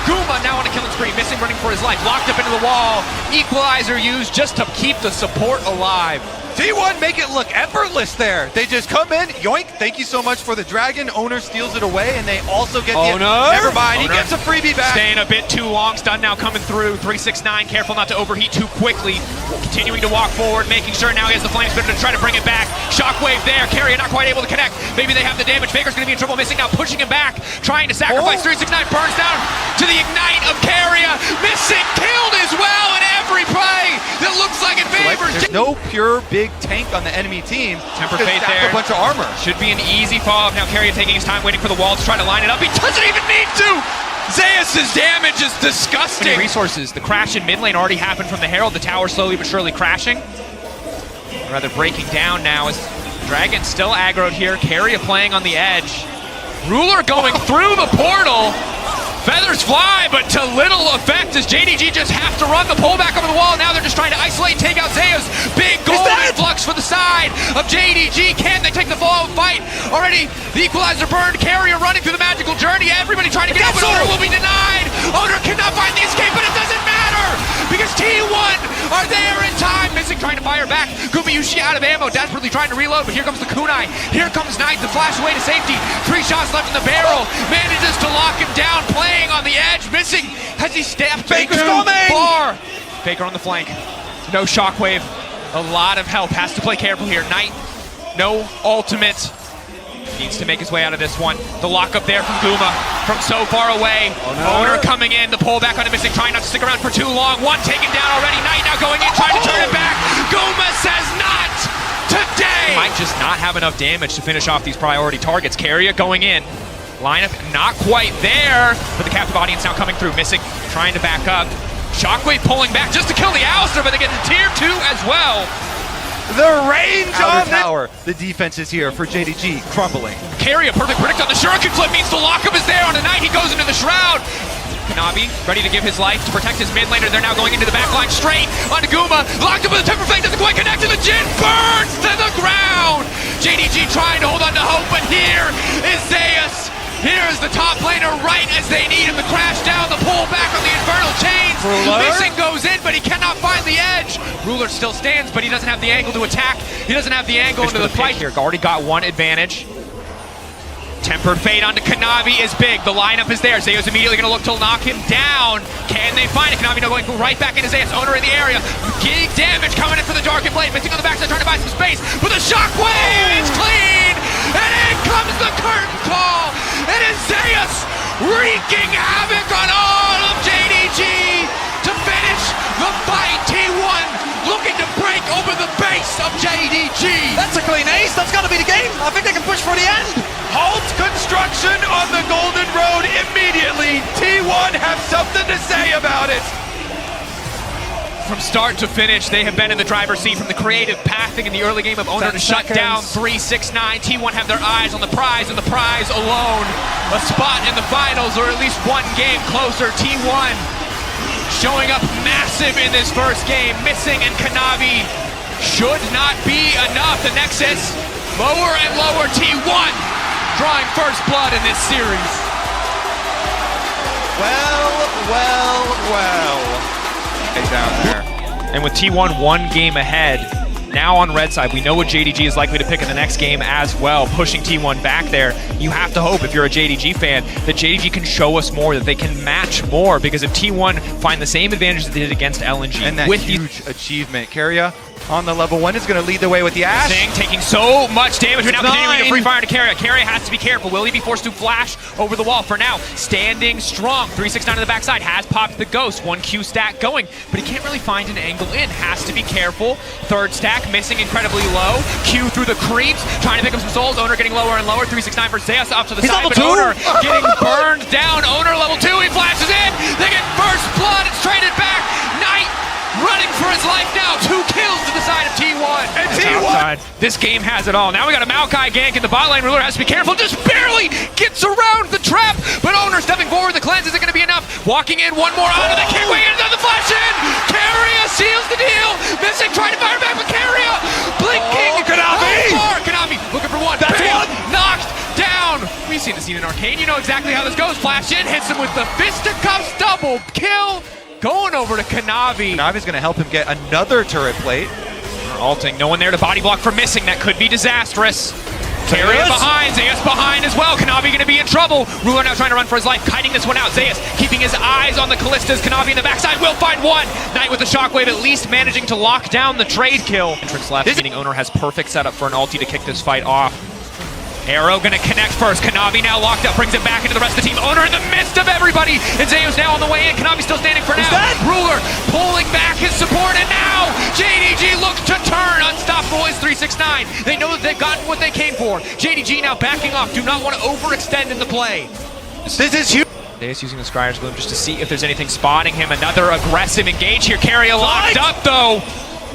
Guma now on a killing spree, missing, running for his life. Locked up into the wall. Equalizer used just to keep the support alive. T1 make it look effortless there. They just come in, yoink, thank you so much for the dragon. ONER steals it away, and they also get the... Never mind, he gets a freebie back. Staying a bit too long, stun now coming through. 369, careful not to overheat too quickly. Continuing to walk forward, making sure now he has the flame spitter to try to bring it back. Shockwave there, KERIA not quite able to connect. Maybe they have the damage. Faker's gonna be in trouble, missing now, pushing him back, trying to sacrifice. 369 burns down to the ignite of KERIA. Missing, killed as well in every play that looks like it favors. There's no pure big tank on the enemy team. Temper Fate there. A bunch of armor. Should be an easy follow-up. Now KERIA taking his time, waiting for the wall to try to line it up. He doesn't even need to! ZEUS' damage is disgusting. Resources. The crash in mid lane already happened from the Herald. The tower slowly but surely crashing. Rather breaking down now as Dragon still aggroed here. KERIA playing on the edge. Ruler going through the portal. Feathers fly, but to little effect as JDG just have to run the pullback over the wall. Now they're just trying to isolate, take out ZEUS. Big gold influx for the side of JDG. Can they take the follow-up fight? Already the equalizer burned. KERIA running through the magical journey. Everybody trying to get out, but ONER will be denied. ONER cannot find the escape, but it doesn't matter because T1 are there in time. Missing, trying to fire back. GUMAYUSHI out of ammo, desperately trying to reload, but here comes the kunai. Here comes Knight to flash away to safety. 3 shots left in the barrel. Manages to lock him down, playing on the edge, missing. Has he stepped? Faker's coming! Far. Faker on the flank. No shockwave. A lot of help. Has to play careful here. Knight, no ultimate. Needs to make his way out of this one. The lockup there from Guma from so far away. ONER coming in. The pullback on the missing, trying not to stick around for too long. One taken down already. Knight now going in, trying to turn it back. Guma says not today. Might just not have enough damage to finish off these priority targets. KERIA going in. Lineup not quite there, but the captive audience now coming through. Missing, trying to back up. Shockwave pulling back just to kill the Alistar, but they get the tier 2 as well. The range on the tower. The defense is here for JDG, crumbling. KERIA, perfect predict on the Shuriken flip, means the lockup is there on a Knight. He goes into the Shroud. Kanavi ready to give his life to protect his mid laner. They're now going into the backline straight onto Guma. Locked up with a Temper Fang, doesn't quite connect to the Jhin. Burns to the ground. JDG trying to hold on to hope, but here is ZEUS. Here's the top laner right as they need him to crash down. The pull back on the Infernal Chains. Missing goes in, but he cannot find the edge. Ruler still stands, but he doesn't have the angle to attack. He doesn't have the angle into the fight here. Already got one advantage. Tempered Fate onto Kanavi is big. The lineup is there. ZEUS immediately going to look to knock him down. Can they find it? Kanavi now going right back into ZEUS. Owner in the area. Getting damage coming in for the Darkened Blade. Missing on the backside, trying to buy some space. With a Shockwave, it's clean! And in comes the curtain call! It is ZEUS wreaking havoc on all of JDG to finish the fight. T1 looking to break over the base of JDG. That's a clean ace. That's got to be the game. I think they can push for the end. Halt construction on the Golden Road immediately. T1 have something to say about it. From start to finish, they have been in the driver's seat from the creative pathing in the early game of ONER to shut down 3-6-9. T1 have their eyes on the prize, and the prize alone. A spot in the finals, or at least one game closer. T1 showing up massive in this first game. Missing, and Kanavi should not be enough. The Nexus lower and lower. T1 drawing first blood in this series. Well. Down there. And with T1 one game ahead, now on red side, we know what JDG is likely to pick in the next game as well, pushing T1 back there. You have to hope, if you're a JDG fan, that JDG can show us more, that they can match more, because if T1 find the same advantage that they did against LNG, and that huge achievement, KERIA on the level 1 is going to lead the way with the Ash. Taking so much damage, but now continuing to free fire to KERIA. KERIA has to be careful. Will he be forced to flash over the wall? For now, standing strong. 3-6-9 on the backside, has popped the Ghost. 1 Q stack going, but he can't really find an angle in. Has to be careful. Third stack, missing incredibly low. Q through the creeps, trying to pick up some souls. ONER getting lower and lower. 3-6-9 for ZEUS up to the side, but ONER getting burned down. ONER level 2, he flashes in. They get first blood, it's traded back. Knight running for his life now. 2 kills to the side of T1. And T1! This game has it all. Now we got a Maokai gank in the bot lane. Ruler has to be careful. Just barely gets around the trap. But ONER stepping forward. The cleanse isn't going to be enough. Walking in, one more onto the kick. We get another flash in. KERIA seals the deal. Missing, trying to fire back with KERIA. Blinking. Kanavi looking for one. That's Bam. one. Knocked down. We've seen the scene in Arcane. You know exactly how this goes. Flash in, hits him with the fisticuffs. Double kill. Going over to Kanavi. Kanavi's going to help him get another turret plate. Alting, no one there to body block for missing. That could be disastrous. KERIA behind, ZEUS behind as well. Kanavi going to be in trouble. Ruler now trying to run for his life, kiting this one out. ZEUS keeping his eyes on the Callistas. Kanavi in the backside will find one. Knight with the Shockwave, at least managing to lock down the trade kill. Entrance left, meaning ONER has perfect setup for an ulti to kick this fight off. Arrow gonna connect first. Kanavi now locked up, brings it back into the rest of the team. ONER in the midst of everybody, and ZEUS now on the way in. Kanavi still standing for now. Ruler pulling back his support, and now JDG looks to turn. Unstoppable is 3-6-9. They know that they've gotten what they came for. JDG now backing off. Do not want to overextend in the play. This is huge. ZEUS using the Scryer's Gloom just to see if there's anything spotting him. Another aggressive engage here. KERIA locked up though.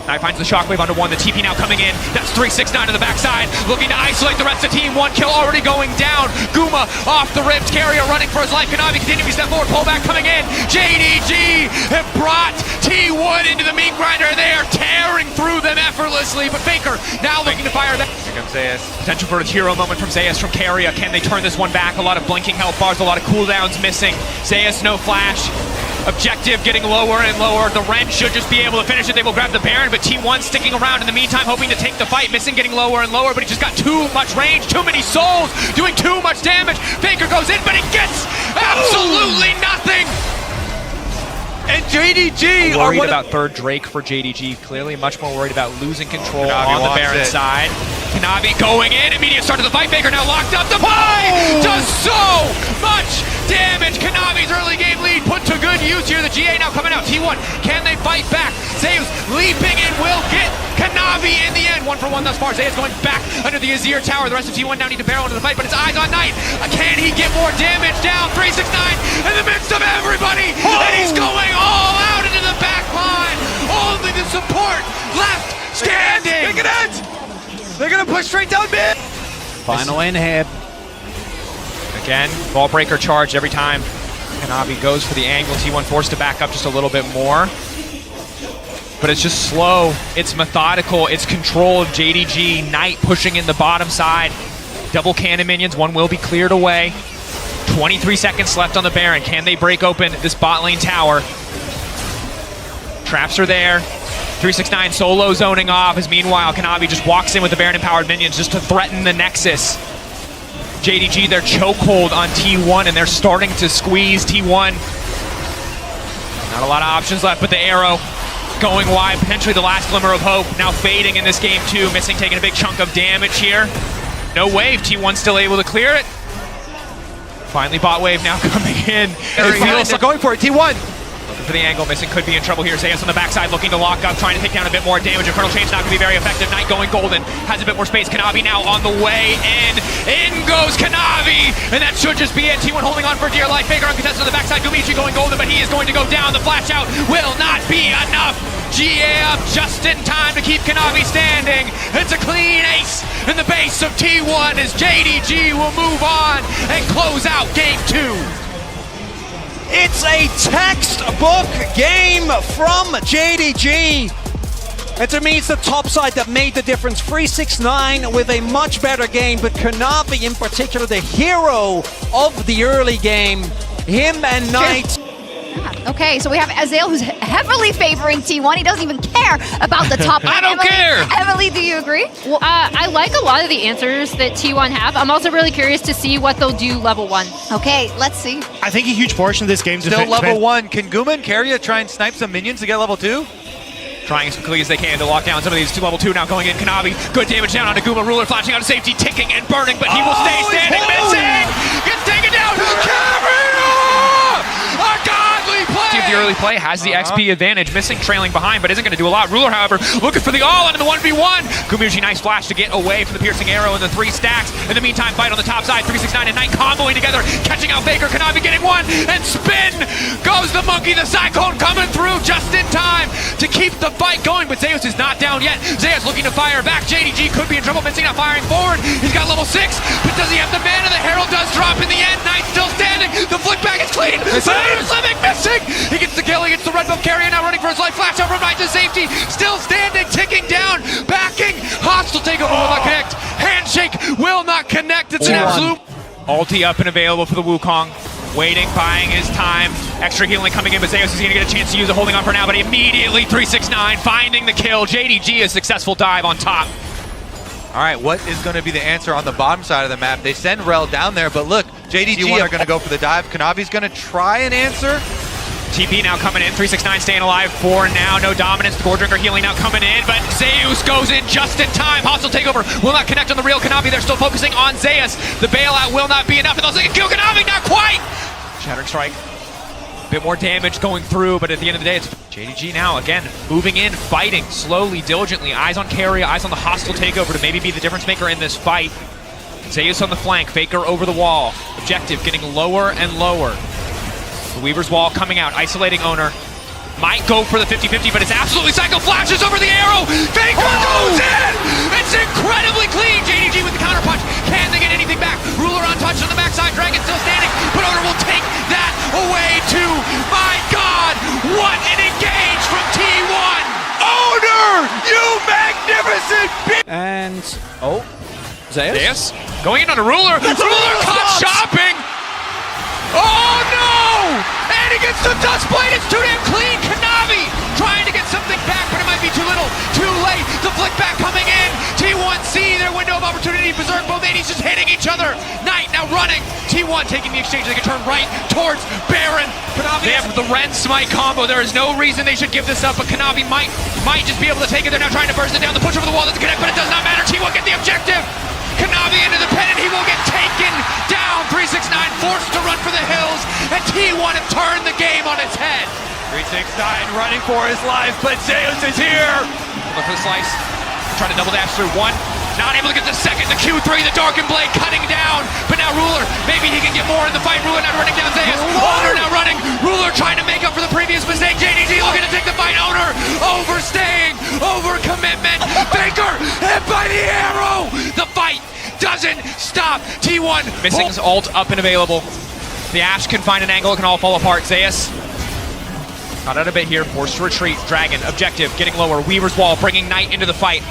Knight finds the Shockwave onto one. The TP now coming in. That's 3-6-9 to the backside. Looking to isolate the rest of the team. 1 kill already going down. Guma off the ribs. KERIA running for his life. Kanavi continuing to step forward. Pullback coming in. JDG have brought T1 into the meat grinder. They are tearing through them effortlessly. But Faker now looking to fire that. Here comes ZEUS. Potential for a hero moment from ZEUS from KERIA. Can they turn this one back? A lot of blinking health bars. A lot of cooldowns missing. ZEUS no flash. Objective getting lower and lower. The Ren should just be able to finish it. They will grab the Baron, but T1 sticking around in the meantime, hoping to take the fight. Missing, getting lower and lower, but he just got too much range, too many souls, doing too much damage. Faker goes in, but he gets absolutely nothing. And JDG are worried about third Drake for JDG. Clearly much more worried about losing control Kanavi on the Baron side. Kanavi going in, immediate start of the fight. Faker now locked up. The pie does so much damage. Kanavi's early game lead put to good use here. The GA now coming out. T1, can they fight back? ZEUS leaping in will get Kanavi. Kanavi in the end. 1-for-1 thus far. ZEUS going back under the Azir tower. The rest of T1 now need to barrel into the fight, but it's eyes on Knight. Can he get more damage down? 369 in the midst of everybody. And he's going all out into the back line. Only the support left standing. Look at it! They're gonna push straight down mid. Final inhib. Again, ball breaker charged every time Kanavi goes for the angle. T1 forced to back up just a little bit more. But it's just slow, it's methodical, it's controlled. JDG, Knight pushing in the bottom side. Double cannon minions, one will be cleared away. 23 seconds left on the Baron. Can they break open this bot lane tower? Traps are there. 369 solo zoning off as meanwhile Kanavi just walks in with the Baron empowered minions just to threaten the Nexus. JDG, their chokehold on T1 and they're starting to squeeze T1. Not a lot of options left, but the arrow going wide, potentially the last glimmer of hope. Now fading in this game too, Missing taking a big chunk of damage here. No wave, T1 still able to clear it. Finally bot wave now coming in. They're going for it, T1. Looking for the angle, Missing could be in trouble here. ZEUS on the backside looking to lock up, trying to take down a bit more damage. Infernal Chain's not going to be very effective. Knight going golden, has a bit more space. Kanavi now on the way in. In goes Kanavi, and that should just be it. T1 holding on for dear life. Faker uncontested on the backside. GUMAYUSHI going golden, but he is going to go down. The flash out will not be enough. GA up just in time to keep Kanavi standing. It's a clean ace in the base of T1 as JDG will move on and close out game 2. It's a textbook game from JDG. And to me, it's the top side that made the difference. 369 with a much better game, but Kanavi in particular, the hero of the early game. Him and Knight. Okay, so we have Azael who's heavily favoring T1. He doesn't even care about the top lane. I don't care! Emily, do you agree? Well, I like a lot of the answers that T1 have. I'm also really curious to see what they'll do level 1. Okay, let's see. I think a huge portion of this game Still level 1. Can Guma and KERIA try and snipe some minions to get level 2? Trying as quickly as they can to lock down some of these level 2 now going in. Kanavi, good damage down onto Guma. Ruler flashing out of safety, ticking and burning, but he will stay standing. Missing! Gets taken down! KERIA! A godly play! The early play has the XP advantage. Missing trailing behind, but isn't going to do a lot. Ruler, however, looking for the all into the 1v1. GUMAYUSHI, nice flash to get away from the piercing arrow and the 3 stacks. In the meantime, fight on the top side. 369 and Knight comboing together, catching out Faker. Kanavi getting one, and spin goes the monkey. The Cyclone coming through just in time to keep the fight going, but ZEUS is not down yet. ZEUS looking to fire back. JDG could be in trouble. Missing not firing forward. He's got level 6, but does he have the mana? The Herald does drop in the end. Knight still standing. The flick back is clean. Living, missing. He gets the kill. He gets the red buff. KERIA now running for his life. Flash over Knight to safety. Still standing, ticking down, backing. Hostile takeover will not connect. Handshake will not connect. It's an absolute ulti up and available for the Wukong. Waiting, buying his time. Extra healing coming in, but ZEUS is going to get a chance to use it, holding on for now, but immediately 369 finding the kill. JDG, a successful dive on top. All right, what is going to be the answer on the bottom side of the map? They send Rel down there, but look, JDG are going to go for the dive. Kanavi's going to try and answer. TP now coming in, 369 staying alive for now, no dominance. Core Drinker healing now coming in, but ZEUS goes in just in time. Hostile takeover will not connect on the real Kanavi. They're still focusing on ZEUS. The bailout will not be enough, and they'll say kill Kanavi, not quite! Shattering Strike, a bit more damage going through, but at the end of the day, it's JDG now, again, moving in, fighting, slowly, diligently. Eyes on KERIA, eyes on the hostile takeover to maybe be the difference maker in this fight. ZEUS on the flank, Faker over the wall. Objective getting lower and lower. The Weaver's Wall coming out, isolating ONER. Might go for the 50-50, but it's absolutely Psycho flashes over the arrow. Faker goes in! It's incredibly clean! JDG with the counterpunch. Can they get anything back? Ruler untouched on the backside. Dragon still standing, but ONER will take that away too. My God, what an engage from T1! ONER, you magnificent bitch! And, oh, ZEUS? Going in on a Ruler. Ruler caught shopping! Oh no! And he gets the dust blade. It's too damn clean. Kanavi trying to get something back, but it might be too little, too late. The flick back coming in. T1 see their window of opportunity. Berserk, both 80s just hitting each other. Knight now running. T1 taking the exchange. They can turn right towards Baron. Kanavi, they have the Ren Smite combo. There is no reason they should give this up, but Kanavi might just be able to take it. They're now trying to burst it down. The push over the wall doesn't connect, but it does not matter. T1 get the objective. Kanavi into the pennant, he will get taken down. 369 forced to run for the hills, and T1 have turned the game on its head. 369 running for his life, but ZEUS is here. Look for the slice. trying to double dash through one. Not able to get the second, the Q3, the Darkened Blade cutting down. But now Ruler, maybe he can get more in the fight. Ruler now running down ZEUS. ONER now running. Ruler trying to make up for the previous mistake. JDG looking to take the fight. ONER overstaying, over commitment. Faker hit by the arrow. The fight doesn't stop. T1 missing his ult up and available. The Ashe can find an angle, it can all fall apart. ZEUS got out a bit here, forced to retreat. Dragon, objective, getting lower. Weaver's Wall bringing Knight into the fight.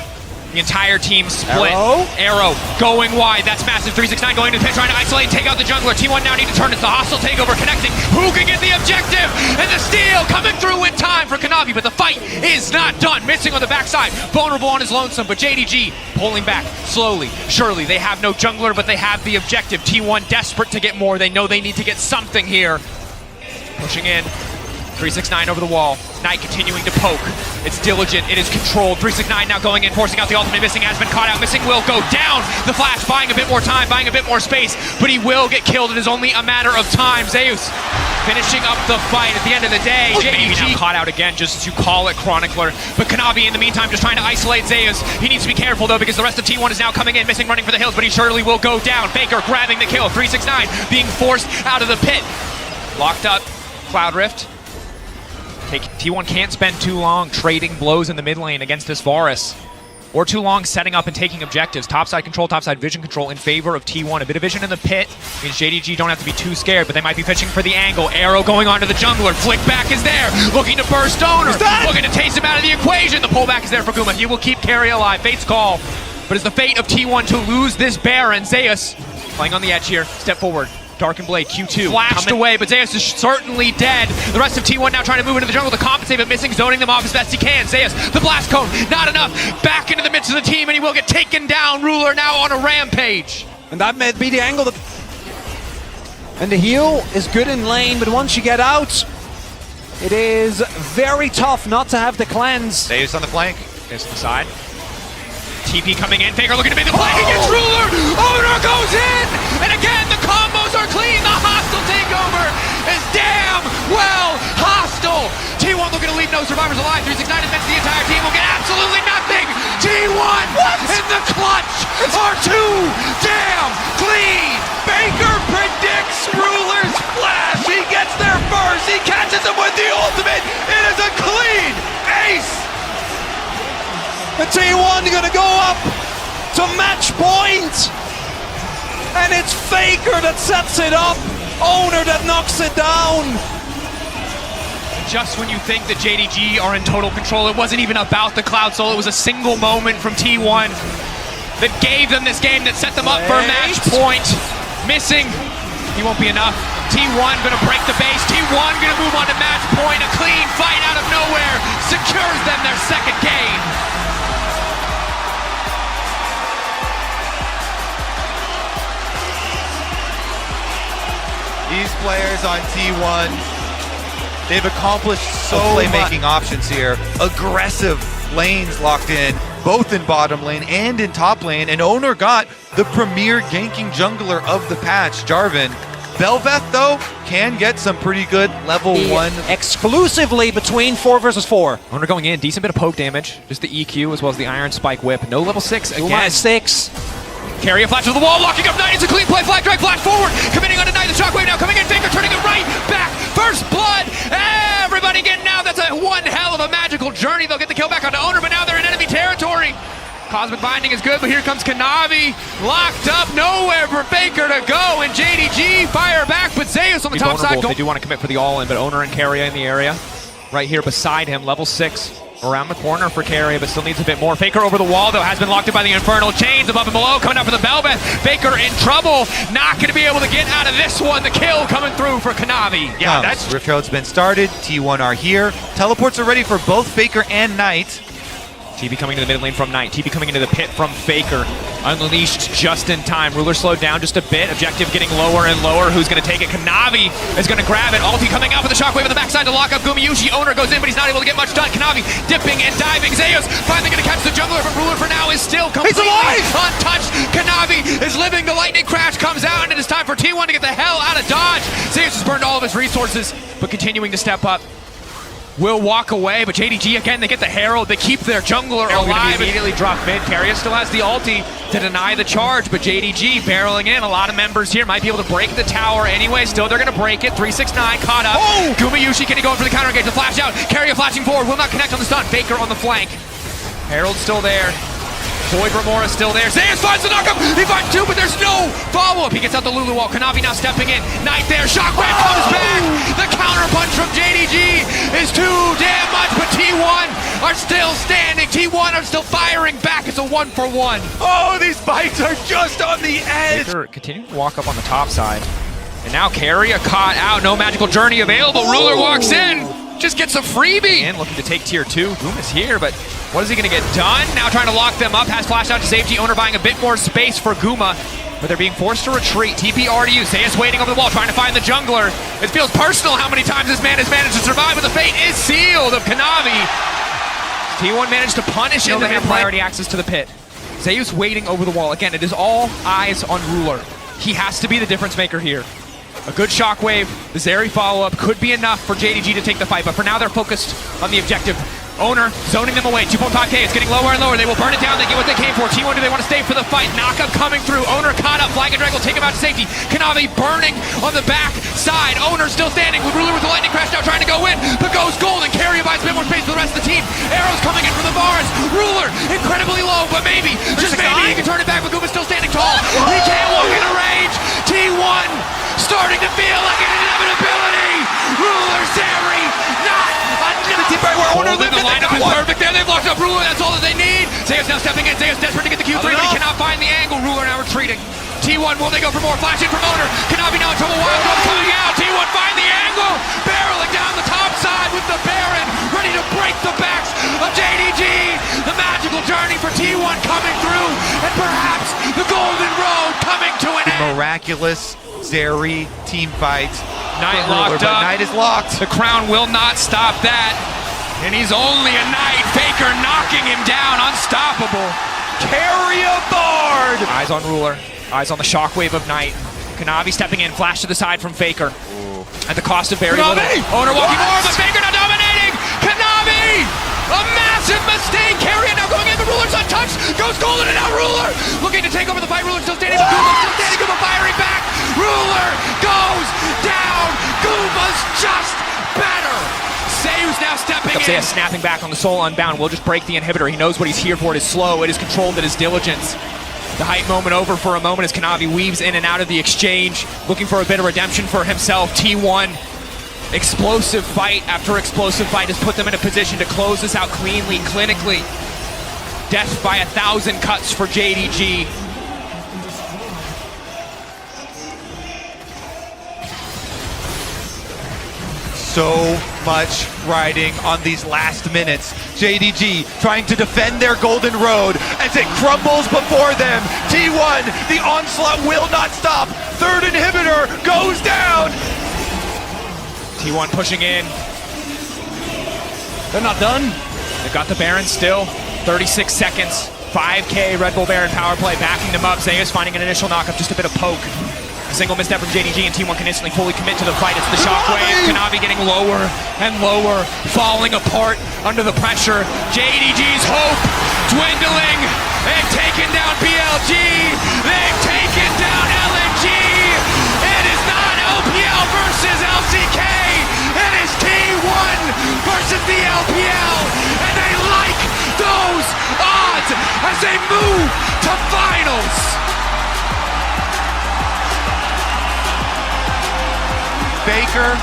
The entire team split. Arrow going wide. That's massive. 369 going to the pit, trying to isolate and take out the jungler. T1 now need to turn. It's the hostile takeover connecting. Who can get the objective? And the steal coming through in time for Kanavi, but the fight is not done. Missing on the backside. Vulnerable on his lonesome, but JDG pulling back slowly, surely. They have no jungler, but they have the objective. T1 desperate to get more. They know they need to get something here. Pushing in. 369 over the wall. Knight continuing to poke. It's diligent. It is controlled. 369 now going in, forcing out the ultimate. Missing has been caught out. Missing will go down. The flash buying a bit more time, buying a bit more space, but he will get killed. It is only a matter of time. ZEUS finishing up the fight at the end of the day. JDG now caught out again just to call it Chronicler. But Kanavi in the meantime just trying to isolate ZEUS. He needs to be careful though because the rest of T1 is now coming in. Missing running for the hills, but he surely will go down. Faker grabbing the kill. 369 being forced out of the pit. Locked up. Cloud Rift. T1 can't spend too long trading blows in the mid lane against this Varus. Or too long setting up and taking objectives. Topside control, topside vision control in favor of T1. A bit of vision in the pit means JDG don't have to be too scared, but they might be pitching for the angle. Arrow going onto the jungler. Flick back is there. Looking to burst ONER. Looking to taste him out of the equation. The pullback is there for Guma. He will keep KERIA alive. Fate's call. But it's the fate of T1 to lose this Baron. ZEUS playing on the edge here. Step forward. Darkened Blade, Q2, flashed away, but ZEUS is certainly dead. The rest of T1 now trying to move into the jungle to compensate, but missing, zoning them off as best he can. ZEUS, the blast cone, not enough. Back into the midst of the team, and he will get taken down. Ruler now on a rampage. And that may be the angle. And the heal is good in lane, but once you get out, it is very tough not to have the cleanse. ZEUS on the flank. There's the side. TP coming in, Faker looking to make the play, he gets Ruler! ONER goes in! And again, the combos are clean, the hostile takeover is damn well hostile! T1 looking to leave no survivors alive, 369 admits the entire team will get absolutely nothing! T1 in the clutch are too damn clean! Faker predicts Ruler's flash, he gets there first, he catches him with the ultimate, it is a clean ace! The T1 gonna go up to match point. And it's Faker that sets it up. ONER that knocks it down. Just when you think that JDG are in total control, it wasn't even about the Cloud Soul. It was a single moment from T1 that gave them this game, that set them up for a match point. Missing, he won't be enough. T1 gonna break the base. T1 gonna move on to match point. A clean fight out of nowhere secures them their second game. These players on T1, they've accomplished so playmaking options here. Aggressive lanes locked in, both in bottom lane and in top lane, and ONER got the premier ganking jungler of the patch, Jarvan. Bel'Veth, though, can get some pretty good level 1. Exclusively between 4 versus 4. ONER going in, decent bit of poke damage. Just the EQ as well as the Iron Spike Whip. No level 6 again. 6. KERIA flash to the wall, locking up Knight. It's a clean play. Flag drag, flash forward. Committing on to Knight. The shockwave now coming in. Faker turning it right back. First blood. Everybody getting out. That's a one hell of a magical journey. They'll get the kill back onto ONER, but now they're in enemy territory. Cosmic Binding is good, but here comes Kanavi. Locked up. Nowhere for Faker to go. And JDG fire back, but ZEUS on the top side. They do want to commit for the all-in, but ONER and KERIA in the area. Right here beside him, level 6. Around the corner for KERIA, but still needs a bit more. Faker over the wall, though, has been locked in by the Infernal Chains above and below. Coming up for the Bel'Veth. Faker in trouble. Not going to be able to get out of this one. The kill coming through for Kanavi. Yeah, that's Rift Herald's been started. T1 are here. Teleports are ready for both Faker and Knight. TP coming into the mid lane from Knight. TP coming into the pit from Faker. Unleashed just in time. Ruler slowed down just a bit. Objective getting lower and lower. Who's going to take it? Kanavi is going to grab it. Ulti coming out with the shockwave on the backside to lock up GUMAYUSHI. ONER goes in, but he's not able to get much done. Kanavi dipping and diving. ZEUS finally going to catch the jungler, but Ruler for now is still completely untouched. Kanavi is living. The lightning crash comes out, and it is time for T1 to get the hell out of Dodge. ZEUS has burned all of his resources, but continuing to step up. will walk away, but JDG again, they get the Herald, they keep their jungler alive. Immediately drop mid. KERIA still has the ulti to deny the charge, but JDG barreling in. A lot of members here might be able to break the tower anyway. Still, they're going to break it. 369 caught up. Oh! GUMAYUSHI getting going for the counter engage. The flash out. KERIA flashing forward. Will not connect on the stun. Faker on the flank. Herald's still there. Void Remora still there. ZEUS finds the knockup. He finds two, but there's no follow-up. He gets out the Lulu wall. Kanavi now stepping in. Knight there. Shockwave comes back. The counter punch from JDG is too damn much, but T1 are still standing. T1 are still firing back. It's a 1-for-1. Oh, these fights are just on the edge. Faker continuing to walk up on the top side. And now KERIA caught out. No magical journey available. Ruler walks in. Just gets a freebie. And looking to take tier 2. Guma's here, but what is he going to get done? Now trying to lock them up. Has flash out to safety. Oner buying a bit more space for Guma, but they're being forced to retreat. TP already used. ZEUS waiting over the wall, trying to find the jungler. It feels personal how many times this man has managed to survive, but the fate is sealed of Kanavi. T1 managed to punish him. They have priority access to the pit. ZEUS waiting over the wall. Again, it is all eyes on Ruler. He has to be the difference maker here. A good shockwave, the Zeri follow-up could be enough for JDG to take the fight, but for now they're focused on the objective. Oner zoning them away. 2.5k, it's getting lower and lower. They will burn it down. They get what they came for. T1, do they want to stay for the fight? Knockup coming through. Oner caught up. Flag and Drag will take him out to safety. Kanavi burning on the back side. Oner still standing. Ruler with the lightning crash now trying to go in, but goes gold, and KERIA buys a bit more space for the rest of the team. Arrows coming in from the bars. Ruler incredibly low, but maybe, just maybe, he can turn it back, but Guma's still standing tall. He can't walk into range. T1 starting to feel like an inevitability. Ruler, Zeri, not enough. Holding the lineup is perfect there. They've locked up Ruler. That's all that they need. ZEUS now stepping in. ZEUS desperate to get the Q3, but he cannot find the angle. Ruler now retreating. T1, will they go for more? Flash in from Oner. Kanavi now in trouble. Wild Glove coming out. T1 find the angle. Barreling down the top side with the Baron, ready to break the backs of JDG. The magical journey for T1 coming through, and perhaps the golden road coming to an end. Miraculous Zeri team fight. Knight locked up. Knight is locked. The crown will not stop that. And he's only a Knight. Faker knocking him down. Unstoppable. KERIA Bard. Eyes on Ruler. Eyes on the shockwave of Knight. Kanavi stepping in. Flash to the side from Faker. At the cost of very little. Oner walking more, but Faker now dominating. Kanavi! A massive mistake. KERIA now going in. The Ruler's untouched. Goes golden, and now Ruler looking to take over the fight. Ruler still standing. But Guma still standing. Guma firing back. Ruler goes down. Guma's just better. ZEUS now stepping in. ZEUS snapping back on the Soul Unbound. Will just break the inhibitor. He knows what he's here for. It is slow. It is controlled. It is diligence. The hype moment over for a moment as Kanavi weaves in and out of the exchange, looking for a bit of redemption for himself. T1, explosive fight after explosive fight has put them in a position to close this out cleanly, clinically. Death by 1,000 cuts for JDG. So much riding on these last minutes. JDG trying to defend their golden road as it crumbles before them. T1, the onslaught will not stop. Third inhibitor goes down. T1 pushing in. They're not done. They've got the Baron still. 36 seconds. 5k Red Bull Baron power play backing them up. ZEUS finding an initial knockup, just a bit of poke. A single misstep from JDG and T1 can instantly fully commit to the fight. It's the shockwave. Kanavi getting lower and lower, falling apart under the pressure. JDG's hope dwindling. They've taken down BLG. They've taken down LNG. It is not LPL versus LCK. It is T1 versus the LPL. And they like those odds as they move to finals. Faker,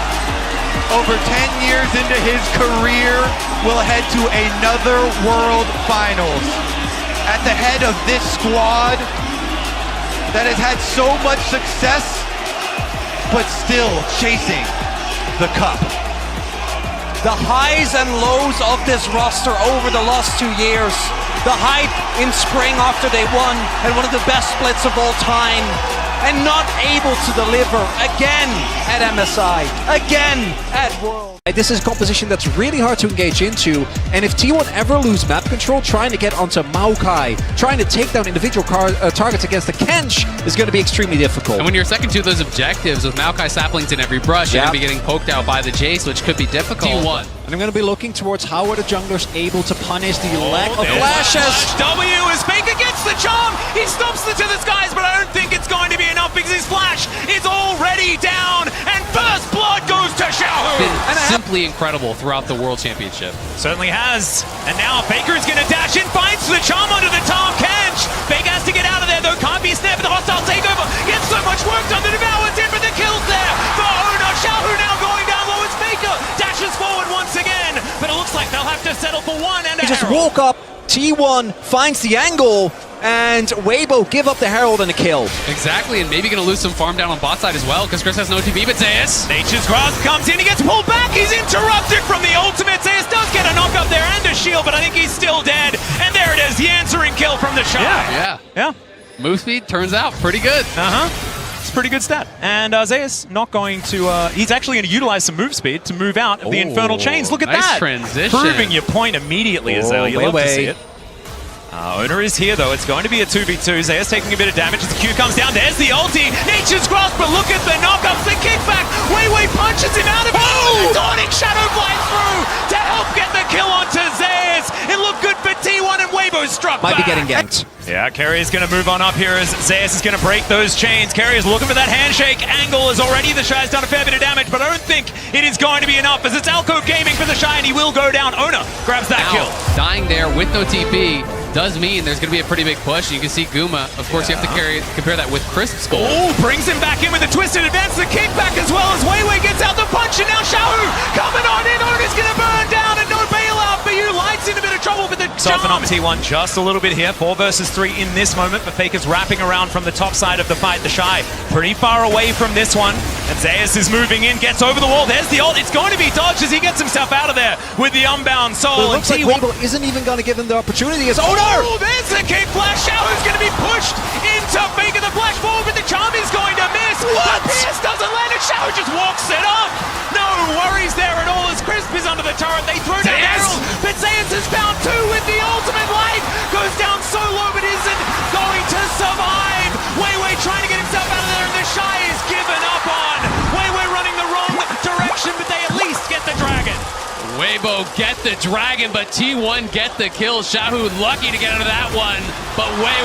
over 10 years into his career, will head to another World Finals. At the head of this squad that has had so much success, but still chasing the cup. The highs and lows of this roster over the last 2 years. The hype in spring after they won, and one of the best splits of all time. And not able to deliver again at MSI, again at World. This is a composition that's really hard to engage into, and if T1 ever lose map control, trying to get onto Maokai, trying to take down individual targets against the Kench is going to be extremely difficult. And when you're second to those objectives with Maokai saplings in every brush, you're going to be getting poked out by the Jace, which could be difficult. T1. And I'm going to be looking towards how are the junglers able to punish the lack of flashes. W as Faker gets the charm. He stops the to the skies, but I don't think it's going to be enough because his flash is already down, and first blood goes to Xiaohu. Been simply incredible throughout the World Championship. Certainly has. And now Faker is going to dash in, finds the charm onto the Tom Kench. Faker has to get out of there though, can't be snared for the hostile takeover. Gets so much work done, the Devour's in for the kills there. For ONER, Xiaohu now going down low as Faker dashes forward once again. But it looks like they'll have to settle for one and a He just Herald. woke up, T1 finds the angle, and Weibo give up the Herald and a kill. Exactly, and maybe going to lose some farm down on bot side as well, because Chris has no TP, but ZEUS. Nature's Grasp comes in, he gets pulled back, he's interrupted from the ultimate. ZEUS does get a knock up there and a shield, but I think he's still dead. And there it is, the answering kill from the Shy. Yeah. Move speed turns out pretty good. It's a pretty good stat. And ZEUS not going to, he's actually going to utilize some move speed to move out of the Infernal Chains. Look at nice that. transition. Proving your point immediately, Azale. You love to see it. ONER is here though, it's going to be a 2v2. ZEUS taking a bit of damage as the Q comes down. There's the ulti. Nature's Grasp, but look at the knockups, the kickback. Wei punches him out of it. The Dawning Shadow flies through to help get the kill onto ZEUS. It looked good for T1 and Weibo struck Might back. be getting ganked. Yeah, KERIA is going to move on up here as ZEUS is going to break those chains. KERIA is looking for that handshake angle as already the Shy has done a fair bit of damage, but I don't think it is going to be enough as it's WeiboGaming for the Shy and he will go down. ONER grabs that kill. Dying there with no TP does mean there's going to be a pretty big push. You can see Guma. Of course, you have to compare that with Crisp's goal. Oh, brings him back in with a twisted advance, the kickback as well as Wei gets out the punch, and now Xiaohu coming on in. ONER's going to burn down, and no bailout for you. Light's in a bit of trouble with the soften up T1 just a little bit here. 4 versus 3 in this moment, but Faker's wrapping around from the top side of the fight. The Shy pretty far away from this one, and ZEUS is moving in, gets over the wall. There's the ult. It's going to be dodged as he gets himself out of there with the unbound soul. But it looks like Weibo isn't even going to give him the opportunity as ONER! Oh, there's the kick flash. Xiaohu's going to be pushed into Faker. The flash forward, but the charm is going to miss. What? The Pierce doesn't land it. Xiaohu just walks it up. No worries there at all as Crisp is under the turret. They throw down Herald, but ZEUS has found 2 with the ultimate life. Goes down so low, but isn't going to survive. Wei trying to get himself out of there, and the Shy is given up on. Wei running the wrong direction, but they at least get the dragon. Weibo get the dragon, but T1 get the kill. Xiaohu lucky to get out of that one, but Wei,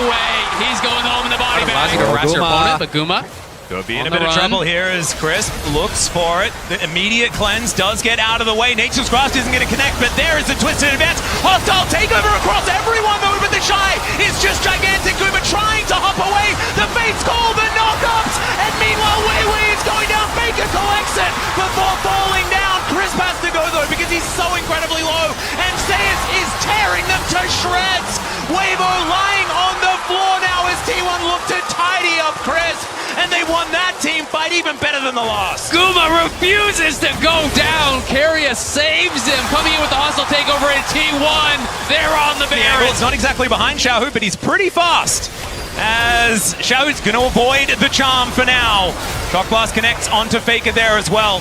he's going home in the body bag. Harass your opponent, but Guma could be in a bit of trouble here as Crisp looks for it. The immediate cleanse does get out of the way. Nature's Grasp isn't going to connect, but there is the twisted advance. Hostile takeover across everyone though, but the Shy is just gigantic. Guma trying to hop away. The Fates call the knockups, and meanwhile Wei is going down. Faker collects it before falling down. Crisp has to go though because he's so incredibly low, and ZEUS is tearing them to shreds. Weibo lying on the floor now as T1 look to tidy up Crisp, and they won that team fight even better than the last. Guma refuses to go down. KERIA saves him, coming in with the hostile takeover at T1. They're on the Baron. It's not exactly behind Xiaohu, but he's pretty fast. As Xiaohu's going to avoid the charm for now. Shock Blast connects onto Faker there as well.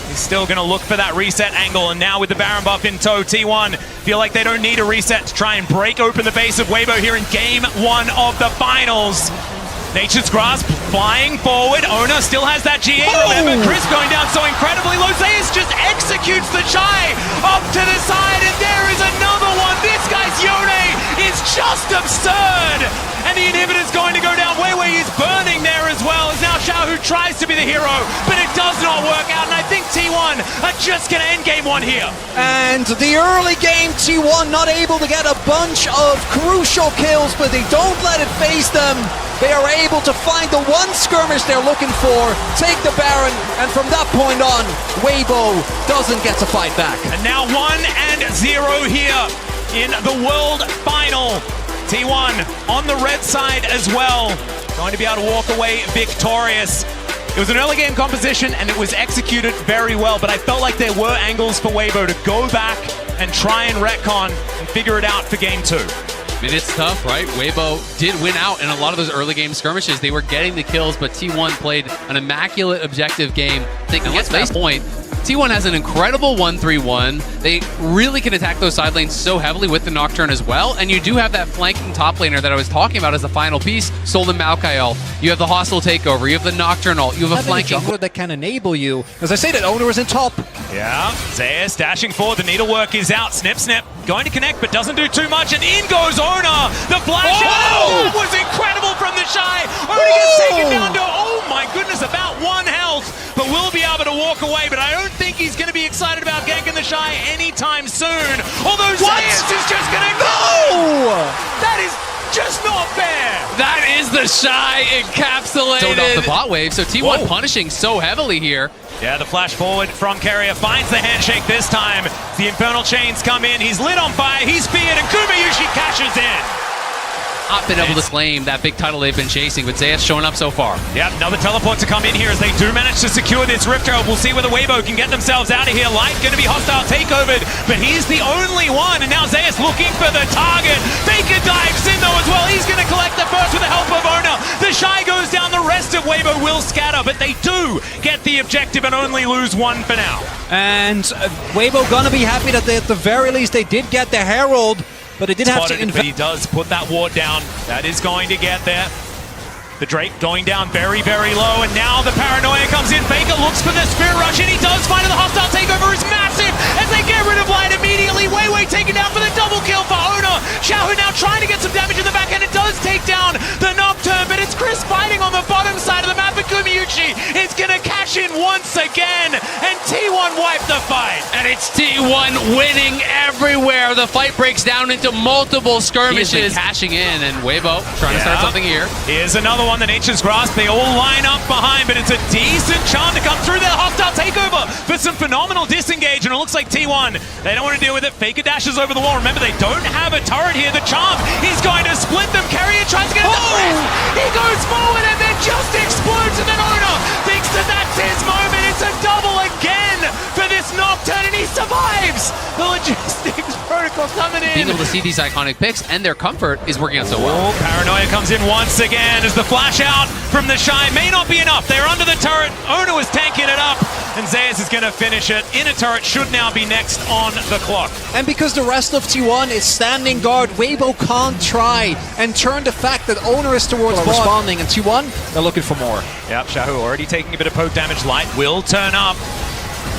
He's still going to look for that reset angle, and now with the Baron buff in tow, T1 feel like they don't need a reset to try and break open the base of Weibo here in Game 1 of the Finals. Nature's Grasp flying forward. ONER still has that GA, remember? Chris going down so incredibly low. ZEUS just executes the Shy up to the side, and there is another one. This guy's Yone is just absurd. And the inhibitor's going to go down. Wei is burning there as well, as now Xiaohu tries to be the hero, but it does not work out, and I think T1 are just going to end Game 1 here. And the early game, T1 not able to get a bunch of crucial kills, but they don't let it phase them. They are able to find the one skirmish they're looking for, take the Baron, and from that point on, Weibo doesn't get to fight back. And now 1-0 here in the World Final. T1 on the red side as well, going to be able to walk away victorious. It was an early game composition and it was executed very well, but I felt like there were angles for Weibo to go back and try and retcon and figure it out for Game 2. I mean, it's tough, right? Weibo did win out in a lot of those early game skirmishes. They were getting the kills, but T1 played an immaculate objective game. Thinking at that point, T1 has an incredible 1-3-1. They really can attack those side lanes so heavily with the Nocturne as well. And you do have that flanking top laner that I was talking about as the final piece, Solden Maokai ult. You have the hostile takeover, you have the Nocturne ult, you have a flanking jungler that can enable you. As I say, that ONER is in top. Yeah, ZEUS dashing forward, the needlework is out, snip, going to connect, but doesn't do too much, and in goes ONER! The flash out was incredible from TheShy! ONER gets taken down to, oh my goodness, about 1 health, but will be able to walk away, but I don't think he's going to be excited about ganking TheShy anytime soon, although ZEUS is just going to go! That is just not fair! That is TheShy encapsulated! Sold off the bot wave, so T1 punishing so heavily here. Yeah, the flash forward from KERIA finds the handshake this time. The Infernal Chains come in, he's lit on fire, he's feared, and GUMAYUSHI cashes in. Not been able to claim that big title they've been chasing, but ZEUS showing up so far. Yep, another teleport to come in here as they do manage to secure this Rift Herald. We'll see whether Weibo can get themselves out of here. Light going to be hostile takeovered, but he's the only one, and now ZEUS looking for the target. Faker dives in though as well. He's going to collect the first with the help of ONER. TheShy goes down, the rest of Weibo will scatter, but they do get the objective and only lose 1 for now. And Weibo gonna be happy that they, at the very least, they did get the Herald. But it did have to But he does put that ward down. That is going to get there. The Drake going down very, very low, and now the paranoia comes in. Faker looks for the Spirit Rush, and he does find it. The hostile takeover is massive as they get rid of Light immediately. Weiwei taken down for the double kill for ONER. Xiaohu now trying to get some damage in the back end. It does take down the Nocturne, but it's Chris fighting on the bottom side of the map, and GUMAYUSHI is going to cash in once again, and T1 wipe the fight. And it's T1 winning everywhere. The fight breaks down into multiple skirmishes. Cashing in, and Weibo trying to start something here. Here's another one, the Nature's Grasp. They all line up behind, but it's a decent charm to come through their hostile takeover for some phenomenal disengage, and it looks like T1, they don't want to deal with it. Faker dashes over the wall. Remember, they don't have a turret here. The charm, he's going to split them. KERIA tries to get it to rest. He goes forward and then just explodes, and then ONER thinks that that's his moment. It's a double again for this Nocturne, and he survives. The logistics protocol coming in. Being able to see these iconic picks and their comfort is working out so well. Paranoia comes in once again as the flash out from TheShy may not be enough. They're under the turret. ONER was tanking it up, and ZEUS is going to finish it. Inner turret should now be next on the clock. And because the rest of T1 is standing guard, Weibo can't try and turn the fact that ONER is towards responding, and T1, they're looking for more. Yep, Xiaohu already taking a bit of poke damage. Light will turn up.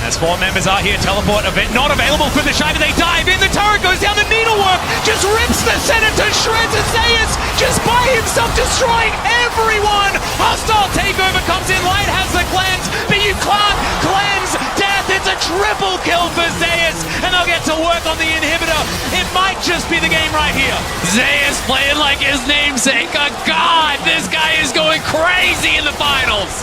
As 4 members are here, teleport event not available for TheShy, but they dive in. The turret goes down, the needlework just rips the center to shreds, and ZEUS just by himself destroying everyone. Hostile takeover comes in. Light has the cleanse, but you can't cleanse death. It's a triple kill for ZEUS, and they'll get to work on the inhibitor. It might just be the game right here. ZEUS playing like his namesake. Oh God, this guy is going crazy in the finals.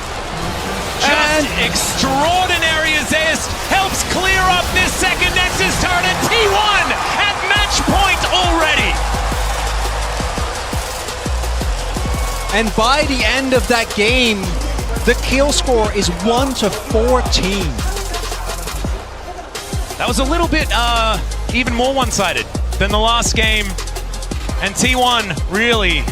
Just extraordinary as ZEUS helps clear up this second Nexus turret, and T1 at match point already. And by the end of that game, the kill score is 1-14. That was a little bit even more one-sided than the last game, and T1 really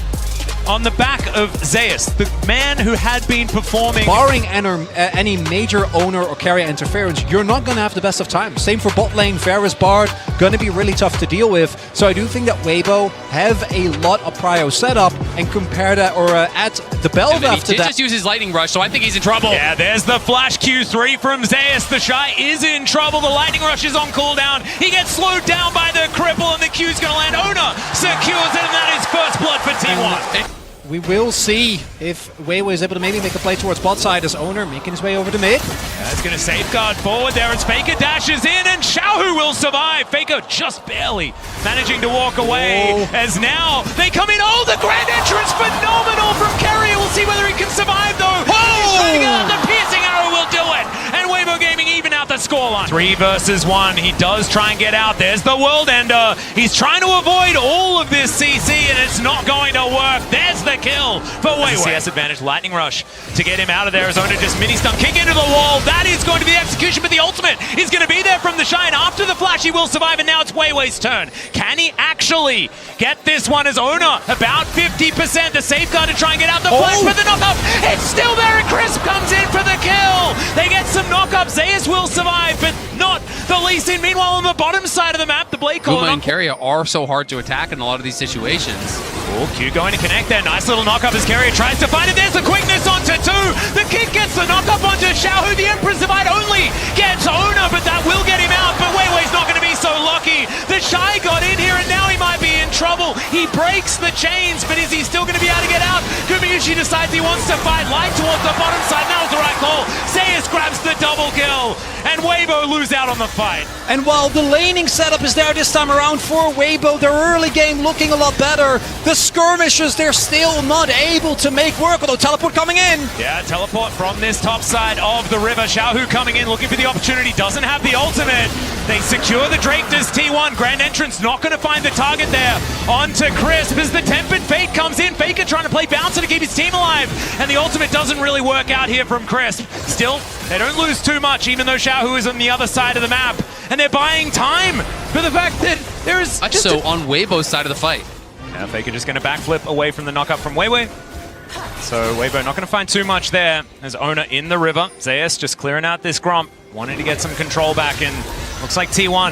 on the back of ZEUS, the man who had been performing. Barring any major ONER or KERIA interference, you're not going to have the best of times. Same for bot lane, Ferris Bard, going to be really tough to deal with. So I do think that Weibo have a lot of prio setup, and compare that, or add the Belva after that. Just use his Lightning Rush, so I think he's in trouble. Yeah, there's the flash Q3 from ZEUS. TheShy is in trouble. The Lightning Rush is on cooldown. He gets slowed down by the cripple, and the Q's going to land. ONER secures it, and that is first blood for T1. We will see if Weibo is able to maybe make a play towards bot side, as ONER making his way over to mid. That's going to safeguard forward there as Faker dashes in, and Xiaohu will survive. Faker just barely managing to walk away, as now they come in. Oh, the grand entrance, phenomenal from KERIA. We'll see whether he can survive though. He's trying to get out. The piercing arrow will do it, and WeiboGaming even out the scoreline. 3 versus 1. He does try and get out. There's the World Ender. He's trying to avoid all of this CC, and it's not going to work. There's the kill for Weibo. CS advantage, Lightning Rush to get him out of there. As ONER just mini stun, kick into the wall. That is going to be the execution, but the ultimate is going to be there from TheShy, and after the flash he will survive, and now it's Weiwei's turn. Can he actually get this one as ONER? About 50%, the safeguard to try and get out the flash, but the knock-up, it's still there, and Crisp comes in for the kill! They get some knock-up, ZEUS will survive, but not the least in. Meanwhile, on the bottom side of the map, the Blade Caller... Guma and KERIA are so hard to attack in a lot of these situations. Oh, Q going to connect there. Nice little knock-up as KERIA tries to find it. There's the quickness onto 2. The kick gets the knock-up onto Xiaohu. The Emperor's Divide only gets ONER, but that will get him out. But Weiwei's not going to be so lucky. TheShy got in here, and now he might be in trouble. He breaks the chains, but is he still going to be able to get out? GUMAYUSHI decides he wants to fight light towards the bottom side. That was the right call. ZEUS grabs the double kill, and Weibo lose out on the fight. And while the laning setup is there this time around for Weibo, their early game looking a lot better. The skirmishers, they're still not able to make work, although teleport coming in. Yeah, teleport from this top side of the river. Xiaohu coming in, looking for the opportunity, doesn't have the ultimate. They secure the Drake, does T1. Grand Entrance not going to find the target there. On to Crisp as the Tempered Fate comes in. Faker trying to play Bouncer to keep his team alive, and the ultimate doesn't really work out here from Crisp. Still, they don't lose too much, even though Xiaohu is on the other side of the map, and they're buying time for the fact that there is just on Weibo's side of the fight. Now Faker just going to backflip away from the knockup from Weiwei. So Weibo not going to find too much there. There's ONER in the river. ZEUS just clearing out this Gromp, wanting to get some control back, and looks like T1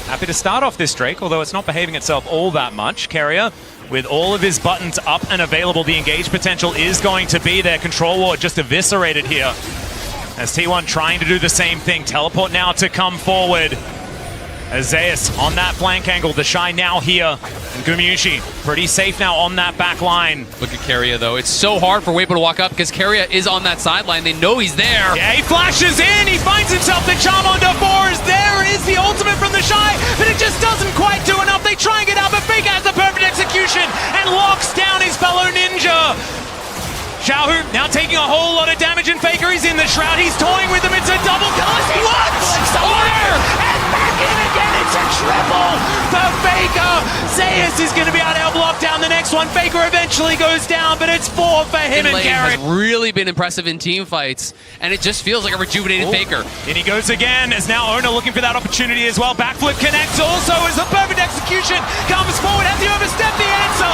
happy to start off this Drake, although it's not behaving itself all that much. KERIA, with all of his buttons up and available, the engage potential is going to be there. Control Ward just eviscerated here. As T1 trying to do the same thing. Teleport now to come forward. As ZEUS on that flank angle. TheShy now here. And GUMAYUSHI pretty safe now on that back line. Look at KERIA though. It's so hard for Weibo to walk up because KERIA is on that sideline. They know he's there. Yeah, he flashes in. He finds himself. The charm onto 4 is there. It is the ultimate from TheShy, but it just doesn't quite do enough. They try and get out, but Faker has the perfect execution and locks down his fellow ninja. Xiaohu now taking a whole lot of damage, and Faker is in the shroud. He's toying with him. It's a double kill. What? ONER! And back in again. It's a triple for Faker. ZEUS is going to be able to help lock down the next one. Faker eventually goes down, but it's 4 for him and KERIA. Has really been impressive in team fights, and it just feels like a rejuvenated Faker. In he goes again, as now ONER looking for that opportunity as well. Backflip connects also as the perfect execution comes forward. Has he overstepped? The answer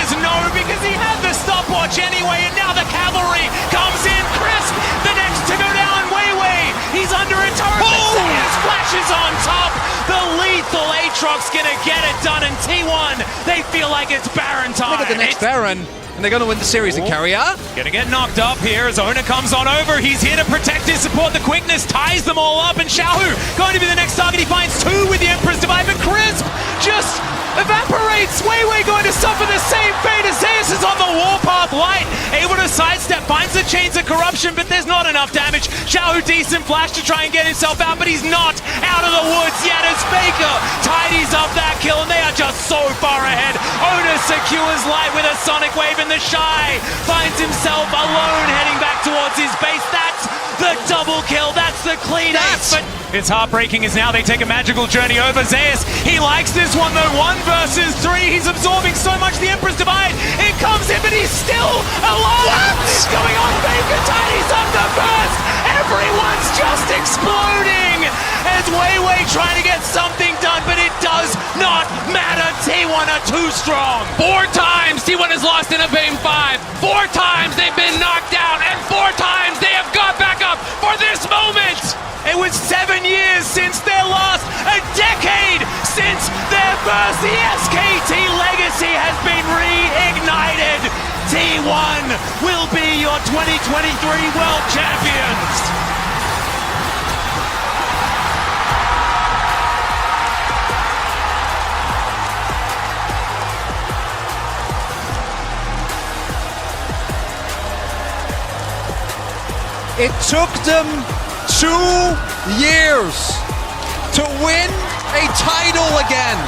is no, because he had the stopwatch anyway, and now the cavalry comes in. Crisp, the next to go down. Weiwei, he's under a turret. ZEUS flashes on top. The lethal Aatrox gonna get it done, and T1, they feel like it's Baron time. Look at the next Baron, and they're going to win the series in KERIA. Gonna get knocked up here as ONER comes on over. He's here to protect his support. The quickness ties them all up, and Xiaohu going to be the next target. He finds 2 with the Emperor's Divide, but Crisp just evaporates. Weiwei going to suffer the same fate as ZEUS is on the warpath light, able to sidestep, finds the Chains of Corruption, but there's not enough damage. Xiaohu decent flash to try and get himself out, but he's not out of the woods yet as Faker tidies up that kill, and they are just so far ahead. ONER secures light with a Sonic Wave, and TheShy finds himself alone heading back towards his base. That's the double kill. That's the clean ace. But it's heartbreaking as now they take a magical journey over. ZEUS, he likes this one though. 1 versus 3. He's absorbing so much. The Emperor's Divide, it comes in, but he's still alive. What's going on? Faker tidies up the burst. Everyone's just exploding as Weiwei trying to get something done, but it does not matter. T1 are too strong. 4 times T1 has lost in a game 5. 4 times they've been knocked down, and 4 times they have got back up for this moment. It was 7 years since their last, a decade since their first. The SKT legacy has been reignited. T1 will be your 2023 World Champions. It took them 2 years to win a title again.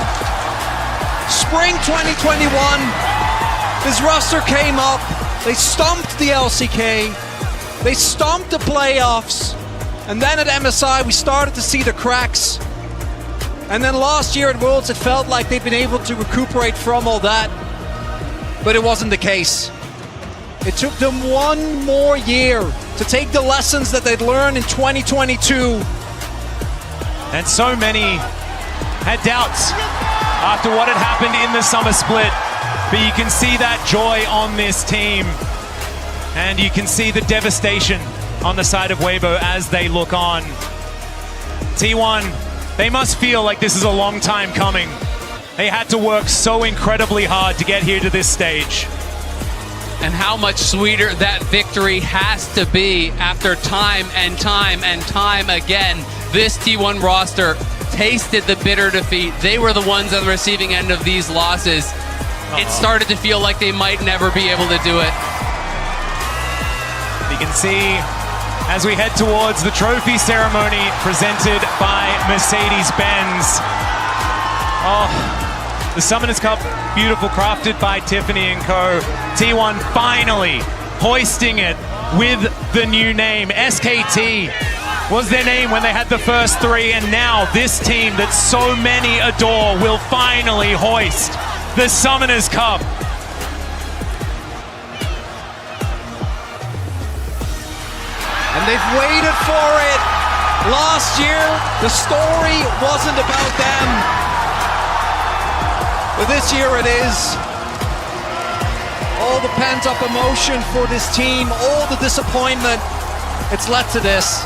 Spring 2021, this roster came up, they stomped the LCK, they stomped the playoffs, and then at MSI we started to see the cracks. And then last year at Worlds it felt like they'd been able to recuperate from all that, but it wasn't the case. It took them 1 more year to take the lessons that they'd learned in 2022 And so many had doubts after what had happened in the summer split. But you can see that joy on this team. And you can see the devastation on the side of Weibo as they look on. T1, they must feel like this is a long time coming. They had to work so incredibly hard to get here to this stage. And how much sweeter that victory has to be after time and time and time again. This T1 roster tasted the bitter defeat. They were the ones on the receiving end of these losses. It started to feel like they might never be able to do it. You can see as we head towards the trophy ceremony presented by Mercedes-Benz. Oh, the Summoners Cup, beautiful, crafted by Tiffany and Co. T1 finally hoisting it with the new name. SKT was their name when they had the first three, and now this team that so many adore will finally hoist the Summoners Cup. And they've waited for it. Last year, the story wasn't about them. But this year it is. All the pent-up emotion for this team, all the disappointment, it's led to this.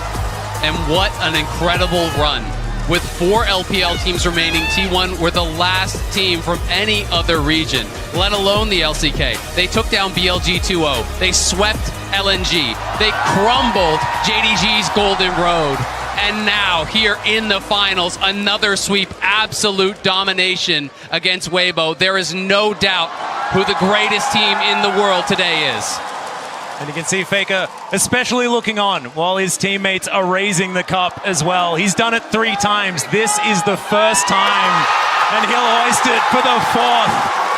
And what an incredible run. With 4 LPL teams remaining, T1 were the last team from any other region, let alone the LCK. They took down BLG 2-0. They swept LNG. They crumbled JDG's Golden Road. And now, here in the finals, another sweep, absolute domination against Weibo. There is no doubt who the greatest team in the world today is. And you can see Faker especially looking on while his teammates are raising the cup as well. He's done it 3 times. This is the first time, and he'll hoist it for the 4th.